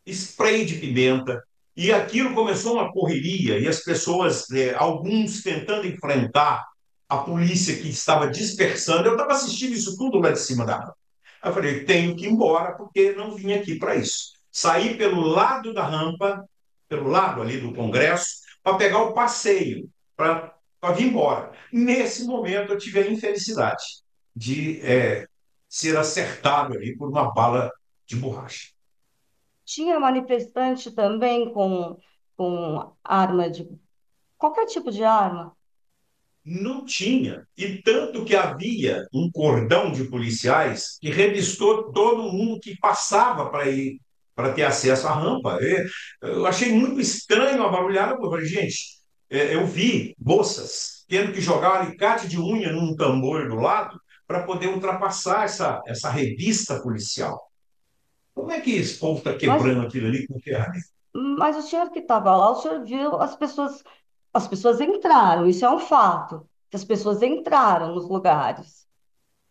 spray de pimenta. E aquilo começou uma correria e as pessoas, alguns tentando enfrentar a polícia que estava dispersando. Eu estava assistindo isso tudo lá de cima da rampa. Aí eu falei: tenho que ir embora porque não vim aqui para isso. Saí pelo lado da rampa, pelo lado ali do Congresso, para pegar o passeio, para vir embora. Nesse momento, eu tive a infelicidade de ser acertado ali por uma bala de borracha. Tinha manifestante também com arma de qualquer tipo de arma. Não tinha. E tanto que havia um cordão de policiais que revistou todo mundo que passava para ir para ter acesso à rampa. Eu achei muito estranho a barulhada, porque eu falei: gente, eu vi moças tendo que jogar um alicate de unha num tambor do lado para poder ultrapassar essa revista policial. Como é que esse povo está Mas, quebrando aquilo ali com ferramenta? mas o senhor que estava lá, o senhor viu as pessoas entraram, isso é um fato. Que as pessoas entraram nos lugares.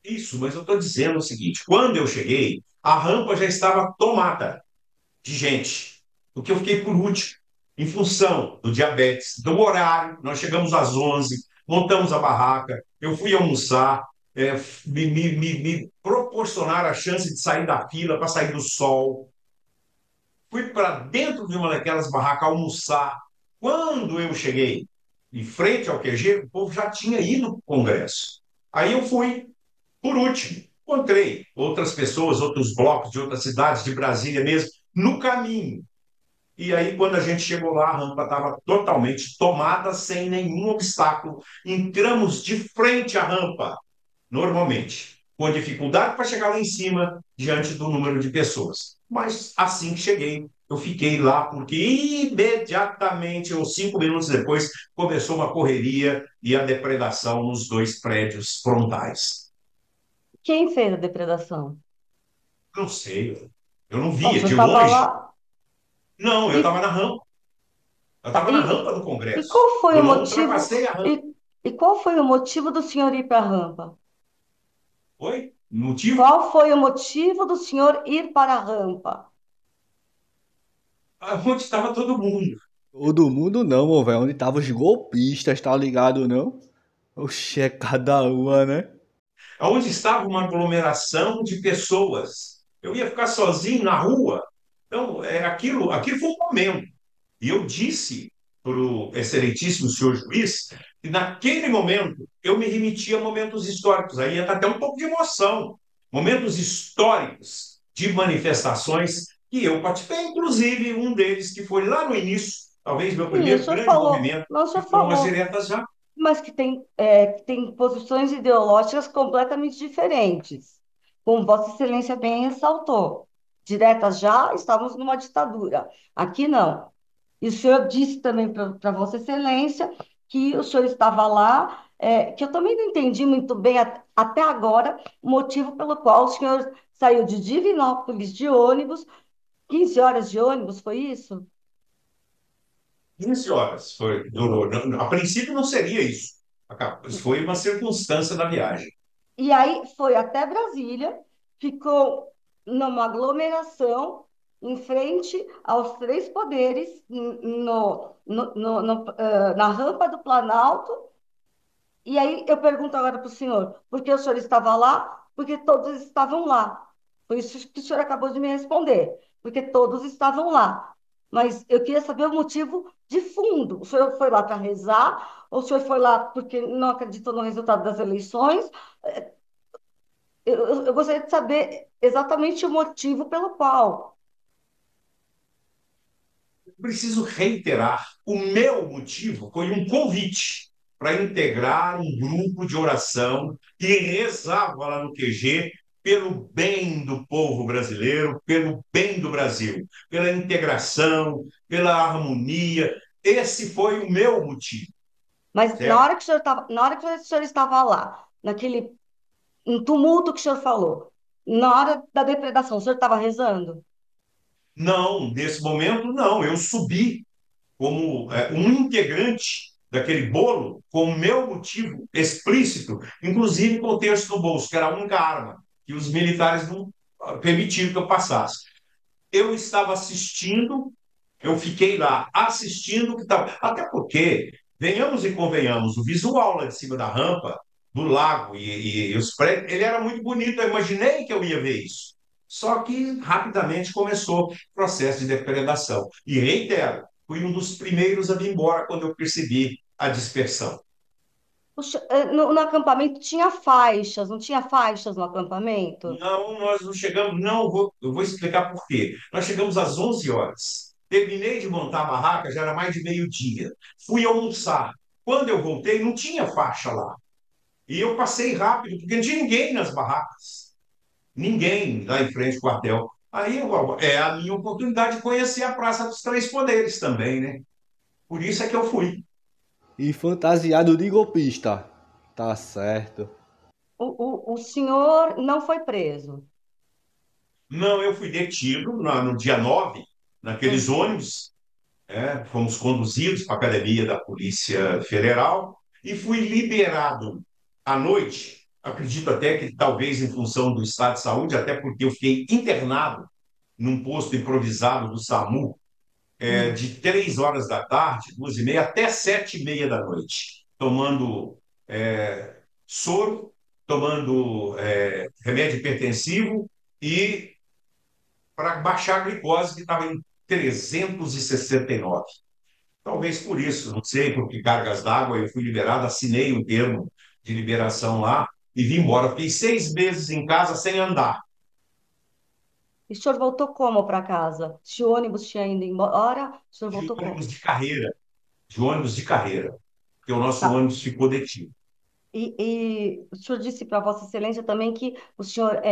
Isso, mas eu estou dizendo o seguinte: quando eu cheguei, a rampa já estava tomada de gente, porque eu fiquei por último, em função do diabetes, do horário. Nós chegamos às 11, montamos a barraca, eu fui almoçar, me proporcionaram a chance de sair da fila para sair do sol. Fui para dentro de uma daquelas barracas almoçar. Quando eu cheguei em frente ao QG, o povo já tinha ido para o Congresso. Aí eu fui por último. Encontrei outras pessoas, outros blocos de outras cidades, de Brasília mesmo, no caminho. E aí, quando a gente chegou lá, a rampa estava totalmente tomada, sem nenhum obstáculo. Entramos de frente à rampa, normalmente, com dificuldade para chegar lá em cima, diante do número de pessoas. Mas assim que cheguei, eu fiquei lá porque imediatamente, ou 5 minutos depois, começou uma correria e a depredação nos dois prédios frontais. Quem fez a depredação? Não sei, eu não Ah, o via senhor de estava longe. lá. Não, eu E, estava na rampa. Eu tá, estava na rampa do e Congresso. qual foi o Eu não motivo? ultrapassei a rampa. E qual foi o motivo do senhor ir para a rampa? Oi? Motivo? Qual foi o motivo do senhor ir para a rampa? Onde estava todo mundo. Todo mundo não, meu velho. Onde tava os golpistas, tá ligado, não? Oxe, é cada uma, né? Onde estava uma aglomeração de pessoas. Eu ia ficar sozinho na rua. Então, aquilo foi um momento. E eu disse para o excelentíssimo senhor juiz que, naquele momento, eu me remetia a momentos históricos. Aí entra até um pouco de emoção. Momentos históricos de manifestações que eu participei, inclusive um deles que foi lá no início, talvez meu Sim, o primeiro senhor grande falou, movimento, não, o que senhor foram as falou, diretas já. mas que tem posições ideológicas completamente diferentes, como Vossa Excelência bem ressaltou. Diretas já, estamos numa ditadura. Aqui não. E o senhor disse também para Vossa Excelência que o senhor estava lá, que eu também não entendi muito bem até agora o motivo pelo qual o senhor saiu de Divinópolis de ônibus, 15 horas de ônibus, foi isso? 15 horas durou. A princípio não seria isso. Foi uma circunstância da viagem. E aí foi até Brasília, ficou numa aglomeração em frente aos três poderes, na rampa do Planalto. E aí eu pergunto agora para o senhor, por que o senhor estava lá? Porque todos estavam lá. Foi isso que o senhor acabou de me responder, porque todos estavam lá. Mas eu queria saber o motivo de fundo. O senhor foi lá para rezar? Ou o senhor foi lá porque não acreditou no resultado das eleições? Eu gostaria de saber exatamente o motivo pelo qual. Preciso reiterar: o meu motivo foi um convite para integrar um grupo de oração que rezava lá no QG pelo bem do povo brasileiro, pelo bem do Brasil, pela integração, pela harmonia. Esse foi o meu motivo, Mas na certo? hora que o senhor estava, na hora que o senhor estava lá, naquele um tumulto que o senhor falou, na hora da depredação, o senhor estava rezando? Não, nesse momento, não. Eu subi como um integrante daquele bolo com o meu motivo explícito, inclusive com o texto no bolso, que era a única arma que os militares não permitiram que eu passasse. Eu estava assistindo, eu fiquei lá assistindo, que tava, até porque, venhamos e convenhamos, o visual lá de cima da rampa, do lago e os prédios, ele era muito bonito, eu imaginei que eu ia ver isso. Só que rapidamente começou o processo de depredação. E reitero, fui um dos primeiros a vir embora quando eu percebi a dispersão. No acampamento tinha faixas, não tinha faixas no acampamento? Não, nós não chegamos, não, eu vou explicar por quê. Nós chegamos às 11 horas. Terminei de montar a barraca, já era mais de meio-dia. Fui almoçar. Quando eu voltei, não tinha faixa lá. E eu passei rápido, porque não tinha ninguém nas barracas. Ninguém lá em frente ao quartel. Aí é a minha oportunidade de conhecer a Praça dos Três Poderes também, né? Por isso é que eu fui. E fantasiado de golpista. Tá certo. O senhor não foi preso. Não, eu fui detido no dia 9 naqueles Hum. ônibus. Fomos conduzidos para a academia da Polícia Federal e fui liberado à noite. Acredito até que talvez em função do estado de saúde, até porque eu fiquei internado num posto improvisado do SAMU, Hum. de 3 horas da tarde, 2h30, até 7h30 da noite, tomando soro, tomando remédio hipertensivo e para baixar a glicose, que estava em 369. Talvez por isso, não sei, por que cargas d'água, eu fui liberado, assinei um termo de liberação lá e vim embora. Fiquei 6 meses em casa sem andar, E o senhor voltou como para casa? Se o ônibus tinha ido embora, o senhor de voltou ônibus como? de carreira, de ônibus de carreira, porque o nosso Tá. ônibus ficou detido. E o senhor disse para Vossa Excelência também que o senhor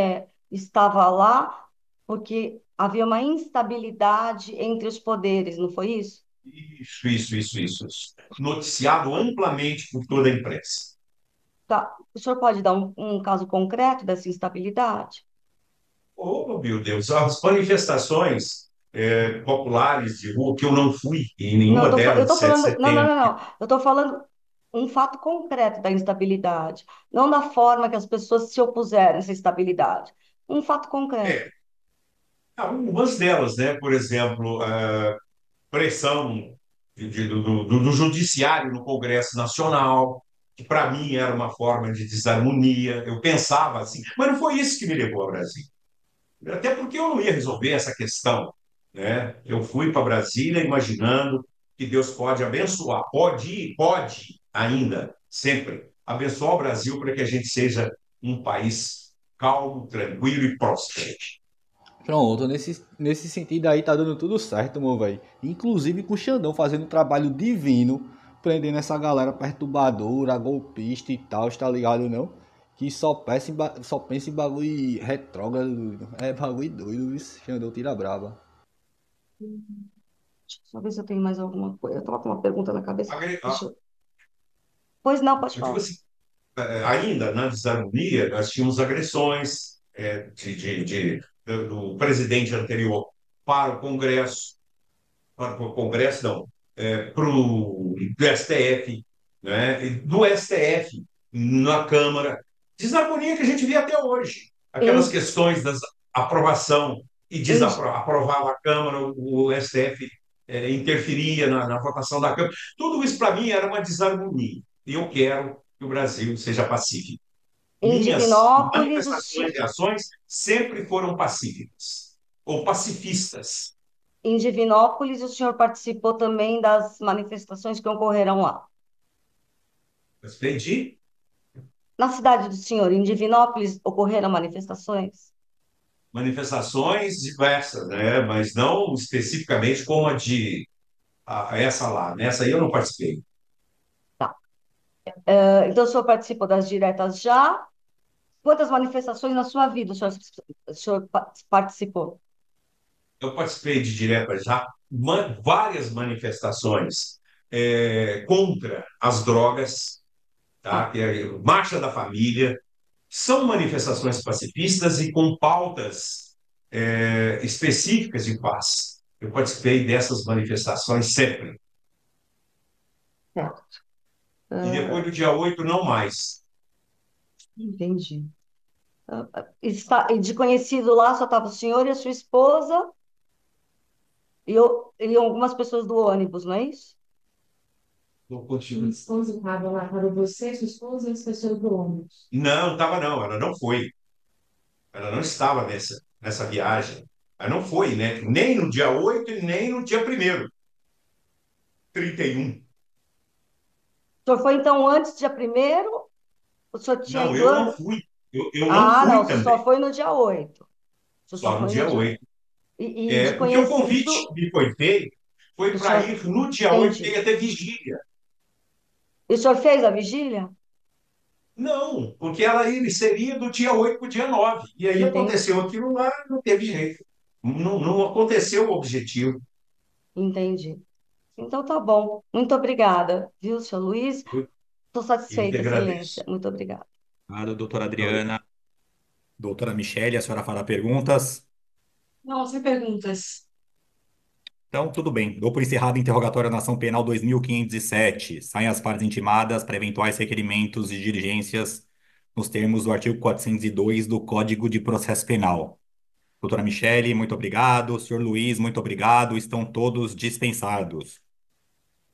estava lá porque havia uma instabilidade entre os poderes, não foi isso? Isso. Noticiado amplamente por toda a imprensa. Tá. O senhor pode dar um caso concreto dessa instabilidade? Oh, meu Deus, as manifestações populares de rua, que eu não fui em Não, nenhuma eu delas de tô 7 de falando, não, não, setembro. não, não. Eu estou falando um fato concreto da instabilidade, não da forma que as pessoas se opuseram a essa instabilidade. Um fato concreto. É, algumas delas, né? Por exemplo, a pressão do judiciário no Congresso Nacional, que para mim era uma forma de desarmonia. Eu pensava assim, mas não foi isso que me levou ao Brasil. Até porque eu não ia resolver essa questão, né? Eu fui para Brasília imaginando que Deus pode abençoar, pode ainda, sempre, abençoar o Brasil para que a gente seja um país calmo, tranquilo e próspero. Pronto, nesse sentido aí tá dando tudo certo, meu velho. Inclusive com o Xandão fazendo um trabalho divino, prendendo essa galera perturbadora, golpista e tal, tá ligado não? Que só pensa em bagulho retrógrado, doido. É bagulho doido, isso. Xandão tira braba. Deixa eu ver se eu tenho mais alguma coisa. Eu estava com uma pergunta na cabeça. Agre- Deixa eu... Pois não, pode Eu digo falar. assim, ainda na desarmonia, nós tínhamos agressões do presidente anterior para o Congresso, para o Congresso não, para o STF, né? E do STF na Câmara. Desarmonia que a gente vê até hoje. Aquelas Em, questões da aprovação e em, desaprovava a Câmara, o STF interferia na votação da Câmara. Tudo isso, para mim, era uma desarmonia. E eu quero que o Brasil seja pacífico. em Minhas Divinópolis, manifestações e ações sempre foram pacíficas ou pacifistas. em Divinópolis, o senhor participou também das manifestações que ocorreram lá. Respeite. Na cidade do senhor, em Divinópolis, ocorreram manifestações? Manifestações diversas, né? Mas não especificamente como essa lá. Nessa aí eu não participei. Tá. Então, o senhor participou das diretas já? Quantas manifestações na sua vida o senhor participou? Eu participei de diretas já, várias manifestações contra as drogas, Tá, tá? Que é a Marcha da Família. São manifestações pacifistas e com pautas específicas de paz. Eu participei dessas manifestações sempre. certo. E depois Ah, do dia 8 não mais. entendi. E de conhecido lá só estava o senhor e a sua esposa e algumas pessoas do ônibus, não é isso? Não Sua continuo. esposa estava lá para você, sua esposa e as pessoas do ônibus. Não, estava não, ela não foi. Ela não estava nessa viagem. Ela não foi, né? Nem no dia 8 e nem no dia 1º, 31. O senhor foi então antes do dia primeiro? O senhor tinha Não, ido eu não antes? fui. Eu não Ah, não, fui você também, só foi no dia 8. Você só só no foi no dia dia... 8. E de Porque o convite conhecido, que me foi feito foi o para senhor... ir no dia 8 que Entendi. ia ter vigília. E o senhor fez a vigília? Não, porque ele seria do dia 8 para o dia 9. E aí Entendi. aconteceu aquilo lá, não teve jeito. Não, não aconteceu o objetivo. Entendi. Então tá bom. Muito obrigada, viu, senhor Luiz? Estou Eu que satisfeita, excelência. agradeço. Muito obrigada. Obrigado, doutora Muito obrigado. Adriana. Doutora Michele, a senhora fará perguntas? Não, sem perguntas. Então, tudo bem. Dou por encerrado o interrogatório na ação penal 2507. Saem as partes intimadas para eventuais requerimentos e diligências nos termos do artigo 402 do Código de Processo Penal. Doutora Michele, muito obrigado. Senhor Luiz, muito obrigado. Estão todos dispensados.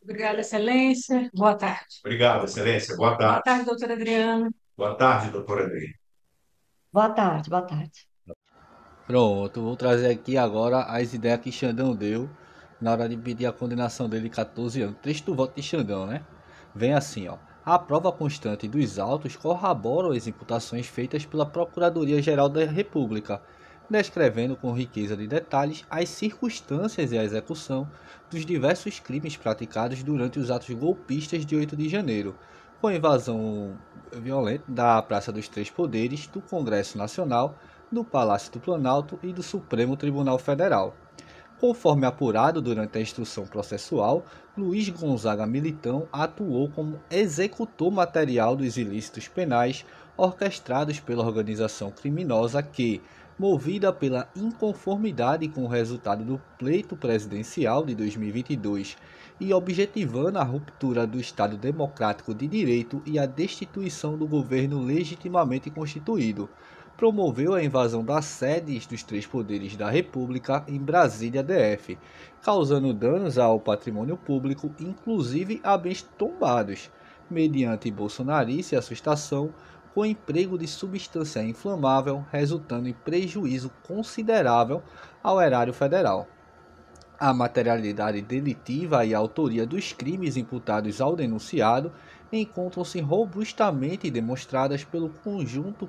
Obrigada, excelência. Boa tarde. Obrigado, excelência. Boa Boa tarde. tarde, doutora Adriana. Boa tarde, doutora Adri. Boa tarde, boa tarde. Pronto, vou trazer aqui agora as ideias que Xandão deu na hora de pedir a condenação dele de 14 anos. Trecho do voto de Xandão, né? Vem assim, ó. A prova constante dos autos corrobora as imputações feitas pela Procuradoria-Geral da República, descrevendo com riqueza de detalhes as circunstâncias e a execução dos diversos crimes praticados durante os atos golpistas de 8 de janeiro, com a invasão violenta da Praça dos Três Poderes, do Congresso Nacional, do Palácio do Planalto e do Supremo Tribunal Federal. Conforme apurado durante a instrução processual, Luiz Gonzaga Militão atuou como executor material dos ilícitos penais orquestrados pela organização criminosa que, movida pela inconformidade com o resultado do pleito presidencial de 2022 e objetivando a ruptura do Estado Democrático de Direito e a destituição do governo legitimamente constituído, promoveu a invasão das sedes dos três poderes da República em Brasília DF, causando danos ao patrimônio público, inclusive a bens tombados, mediante bolsonarice e assustação, com emprego de substância inflamável, resultando em prejuízo considerável ao erário federal. A materialidade delitiva e a autoria dos crimes imputados ao denunciado encontram-se robustamente demonstradas pelo conjunto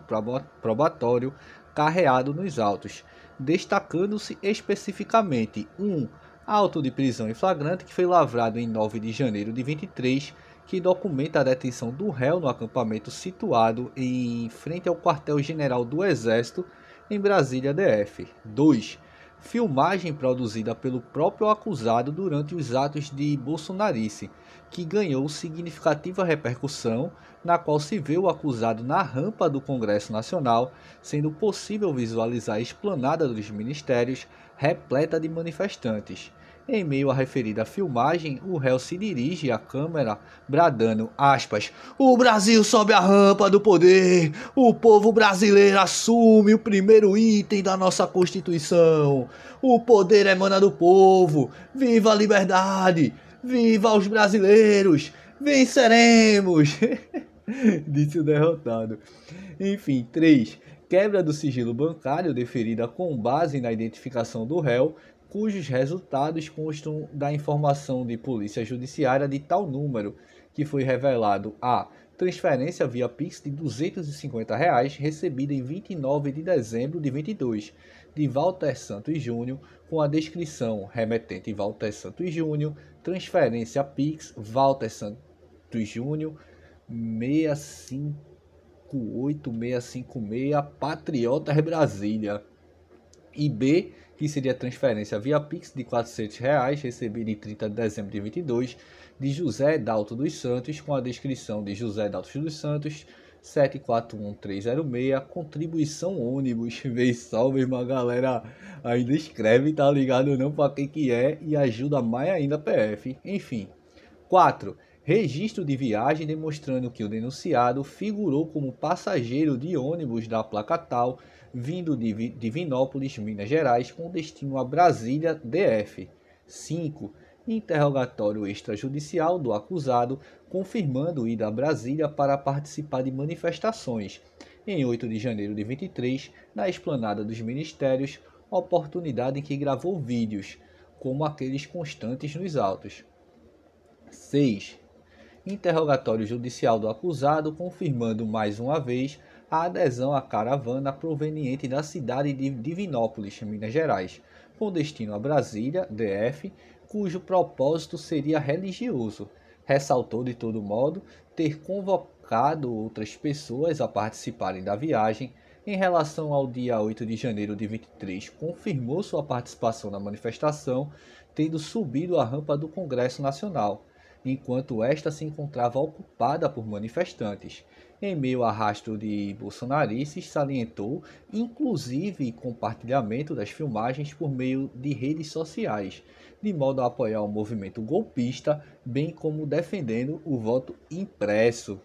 probatório carreado nos autos, destacando-se especificamente 1. Auto de prisão em flagrante que foi lavrado em 9 de janeiro de 23, que documenta a detenção do réu no acampamento situado em frente ao quartel-general do Exército em Brasília DF. 2. Filmagem produzida pelo próprio acusado durante os atos de bolsonarice, que ganhou significativa repercussão, na qual se vê o acusado na rampa do Congresso Nacional, sendo possível visualizar a esplanada dos ministérios repleta de manifestantes. Em meio à referida filmagem, o réu se dirige à câmera, bradando, aspas, "O Brasil sobe a rampa do poder, o povo brasileiro assume o primeiro item da nossa Constituição, o poder emana do povo, viva a liberdade, viva os brasileiros, venceremos", disse o derrotado. Enfim, 3. Quebra do sigilo bancário deferida com base na identificação do réu, cujos resultados constam da informação de polícia judiciária de tal número, que foi revelado a transferência via Pix de R$ 250 recebida em 29 de dezembro de 22, de Walter Santos Júnior, com a descrição remetente Walter Santos Júnior, transferência Pix, Walter Santos Júnior, 658656, Patriotas Brasília. E B, que seria transferência via Pix de R$ 400 recebida em 30 de dezembro de 22, de José Dalto dos Santos, com a descrição de José Dalto dos Santos, 741306, contribuição ônibus. Vez só, mesmo, a galera ainda escreve, tá ligado não para que é, e ajuda mais ainda a PF. Enfim. 4. Registro de viagem demonstrando que o denunciado figurou como passageiro de ônibus da placa tal, vindo de Divinópolis, Minas Gerais, com destino a Brasília, DF. 5. Interrogatório extrajudicial do acusado, confirmando ida a Brasília para participar de manifestações, em 8 de janeiro de 23, na esplanada dos ministérios, oportunidade em que gravou vídeos, como aqueles constantes nos autos. 6. Interrogatório judicial do acusado, confirmando mais uma vez a adesão à caravana proveniente da cidade de Divinópolis, Minas Gerais, com destino a Brasília, DF, cujo propósito seria religioso. Ressaltou, de todo modo, ter convocado outras pessoas a participarem da viagem. Em relação ao dia 8 de janeiro de 23, confirmou sua participação na manifestação, tendo subido a rampa do Congresso Nacional, enquanto esta se encontrava ocupada por manifestantes. Em meio a rastro de bolsonarices, salientou, inclusive compartilhamento das filmagens por meio de redes sociais, de modo a apoiar o movimento golpista, bem como defendendo o voto impresso.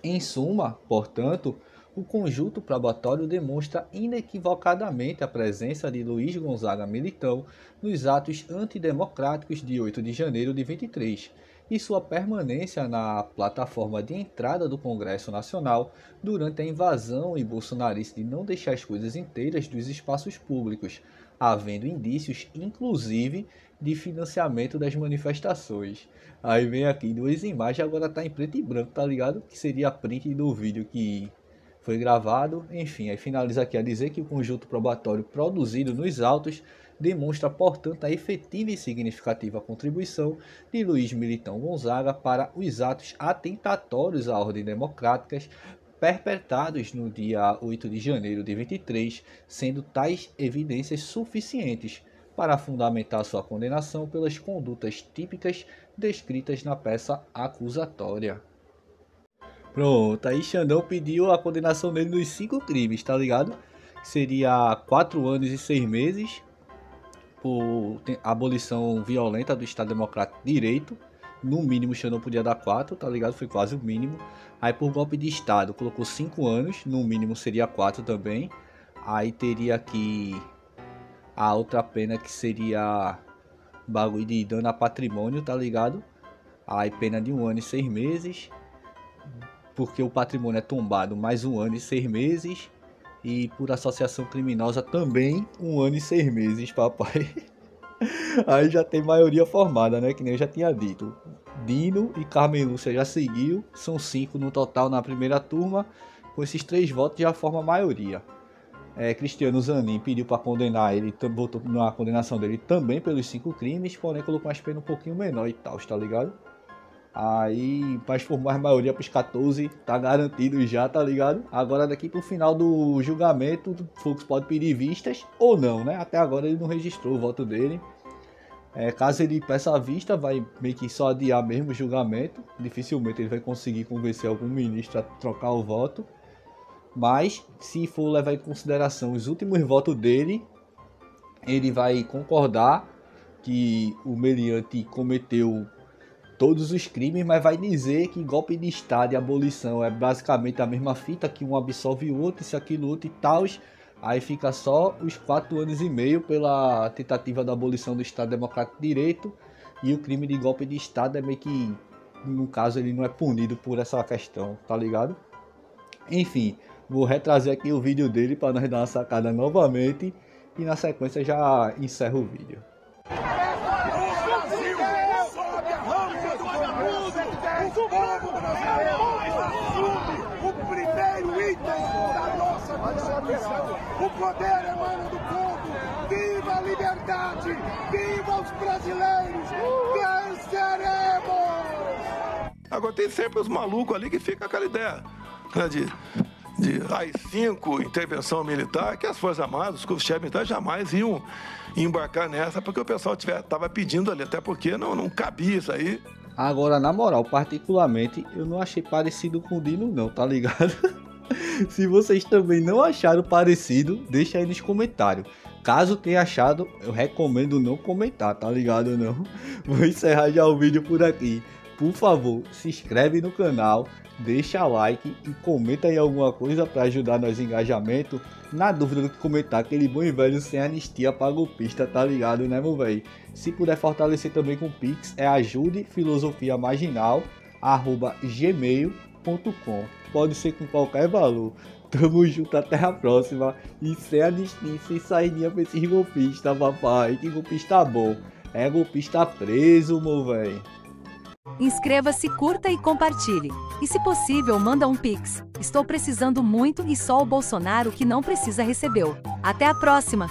Em suma, portanto, o conjunto probatório demonstra inequivocadamente a presença de Luiz Gonzaga Militão nos atos antidemocráticos de 8 de janeiro de 23 e sua permanência na plataforma de entrada do Congresso Nacional durante a invasão e bolsonarice de não deixar as coisas inteiras dos espaços públicos, havendo indícios, inclusive, de financiamento das manifestações. Aí vem aqui duas imagens, agora tá em preto e branco, tá ligado? Que seria a print do vídeo que foi gravado. Enfim, aí finaliza aqui a dizer que o conjunto probatório produzido nos autos demonstra, portanto, a efetiva e significativa contribuição de Luiz Militão Gonzaga para os atos atentatórios à ordem democrática perpetrados no dia 8 de janeiro de 23, sendo tais evidências suficientes para fundamentar sua condenação pelas condutas típicas descritas na peça acusatória. Pronto, aí Xandão pediu a condenação dele dos 5 crimes, tá ligado? Seria 4 anos e 6 meses por abolição violenta do Estado Democrático de Direito. No mínimo, Xandão podia dar 4, tá ligado? Foi quase o mínimo. Aí por golpe de Estado colocou 5 anos, no mínimo seria 4 também. Aí teria aqui a outra pena que seria bagulho de dano a patrimônio, tá ligado? Aí pena de 1 ano e 6 meses. Porque o patrimônio é tombado, mais 1 ano e 6 meses. E por associação criminosa também 1 ano e 6 meses, papai. Aí já tem maioria formada, né? Que nem eu já tinha dito. Dino e Carmen Lúcia já seguiu. São 5 no total na primeira turma. Com esses 3 votos já forma a maioria. Cristiano Zanin pediu para condenar ele, botou na condenação dele também pelos 5 crimes, porém colocou umas penas um pouquinho menor e tal, tá ligado? Aí, mas formar a maioria para os 14, tá garantido já, tá ligado? Agora daqui pro final do julgamento, o Fux pode pedir vistas ou não, né? Até agora ele não registrou o voto dele. Caso ele peça a vista, vai meio que só adiar mesmo o julgamento. Dificilmente ele vai conseguir convencer algum ministro a trocar o voto. Mas, se for levar em consideração os últimos votos dele, ele vai concordar que o meliante cometeu todos os crimes, mas vai dizer que golpe de Estado e abolição é basicamente a mesma fita, que um absolve o outro, isso, aquilo, outro e tal. Aí fica só os 4 anos e meio pela tentativa da abolição do Estado Democrático de Direito, e o crime de golpe de Estado é meio que, no caso, ele não é punido por essa questão, tá ligado? Enfim, vou retrazer aqui o vídeo dele para nós dar uma sacada novamente, e na sequência já encerro o vídeo. O primeiro item da nossa Constituição. O poder emana do povo. Viva a liberdade! Viva os brasileiros! Venceremos! Agora tem sempre os malucos ali que fica aquela ideia, né, de AI-5, intervenção militar, que as Forças Armadas, os chefes militares jamais iam embarcar nessa, porque o pessoal estava pedindo ali, até porque não cabia isso aí. Agora, na moral, particularmente, eu não achei parecido com o Dino não, tá ligado? Se vocês também não acharam parecido, deixa aí nos comentários. Caso tenha achado, eu recomendo não comentar, tá ligado não? Vou encerrar já o vídeo por aqui. Por favor, se inscreve no canal, deixa like e comenta aí alguma coisa para ajudar no engajamento. Na dúvida do que comentar, aquele bom e velho sem anistia pra golpista, tá ligado, né, meu velho? Se puder fortalecer também com Pix, é ajudefilosofiamaginal@gmail.com. Pode ser com qualquer valor. Tamo junto, até a próxima. E sem anistia, sem saída pra esses golpistas, papai. Que golpista bom. É golpista preso, meu velho. Inscreva-se, curta e compartilhe. E se possível, manda um Pix. Estou precisando muito e só o Bolsonaro que não precisa recebeu. Até a próxima!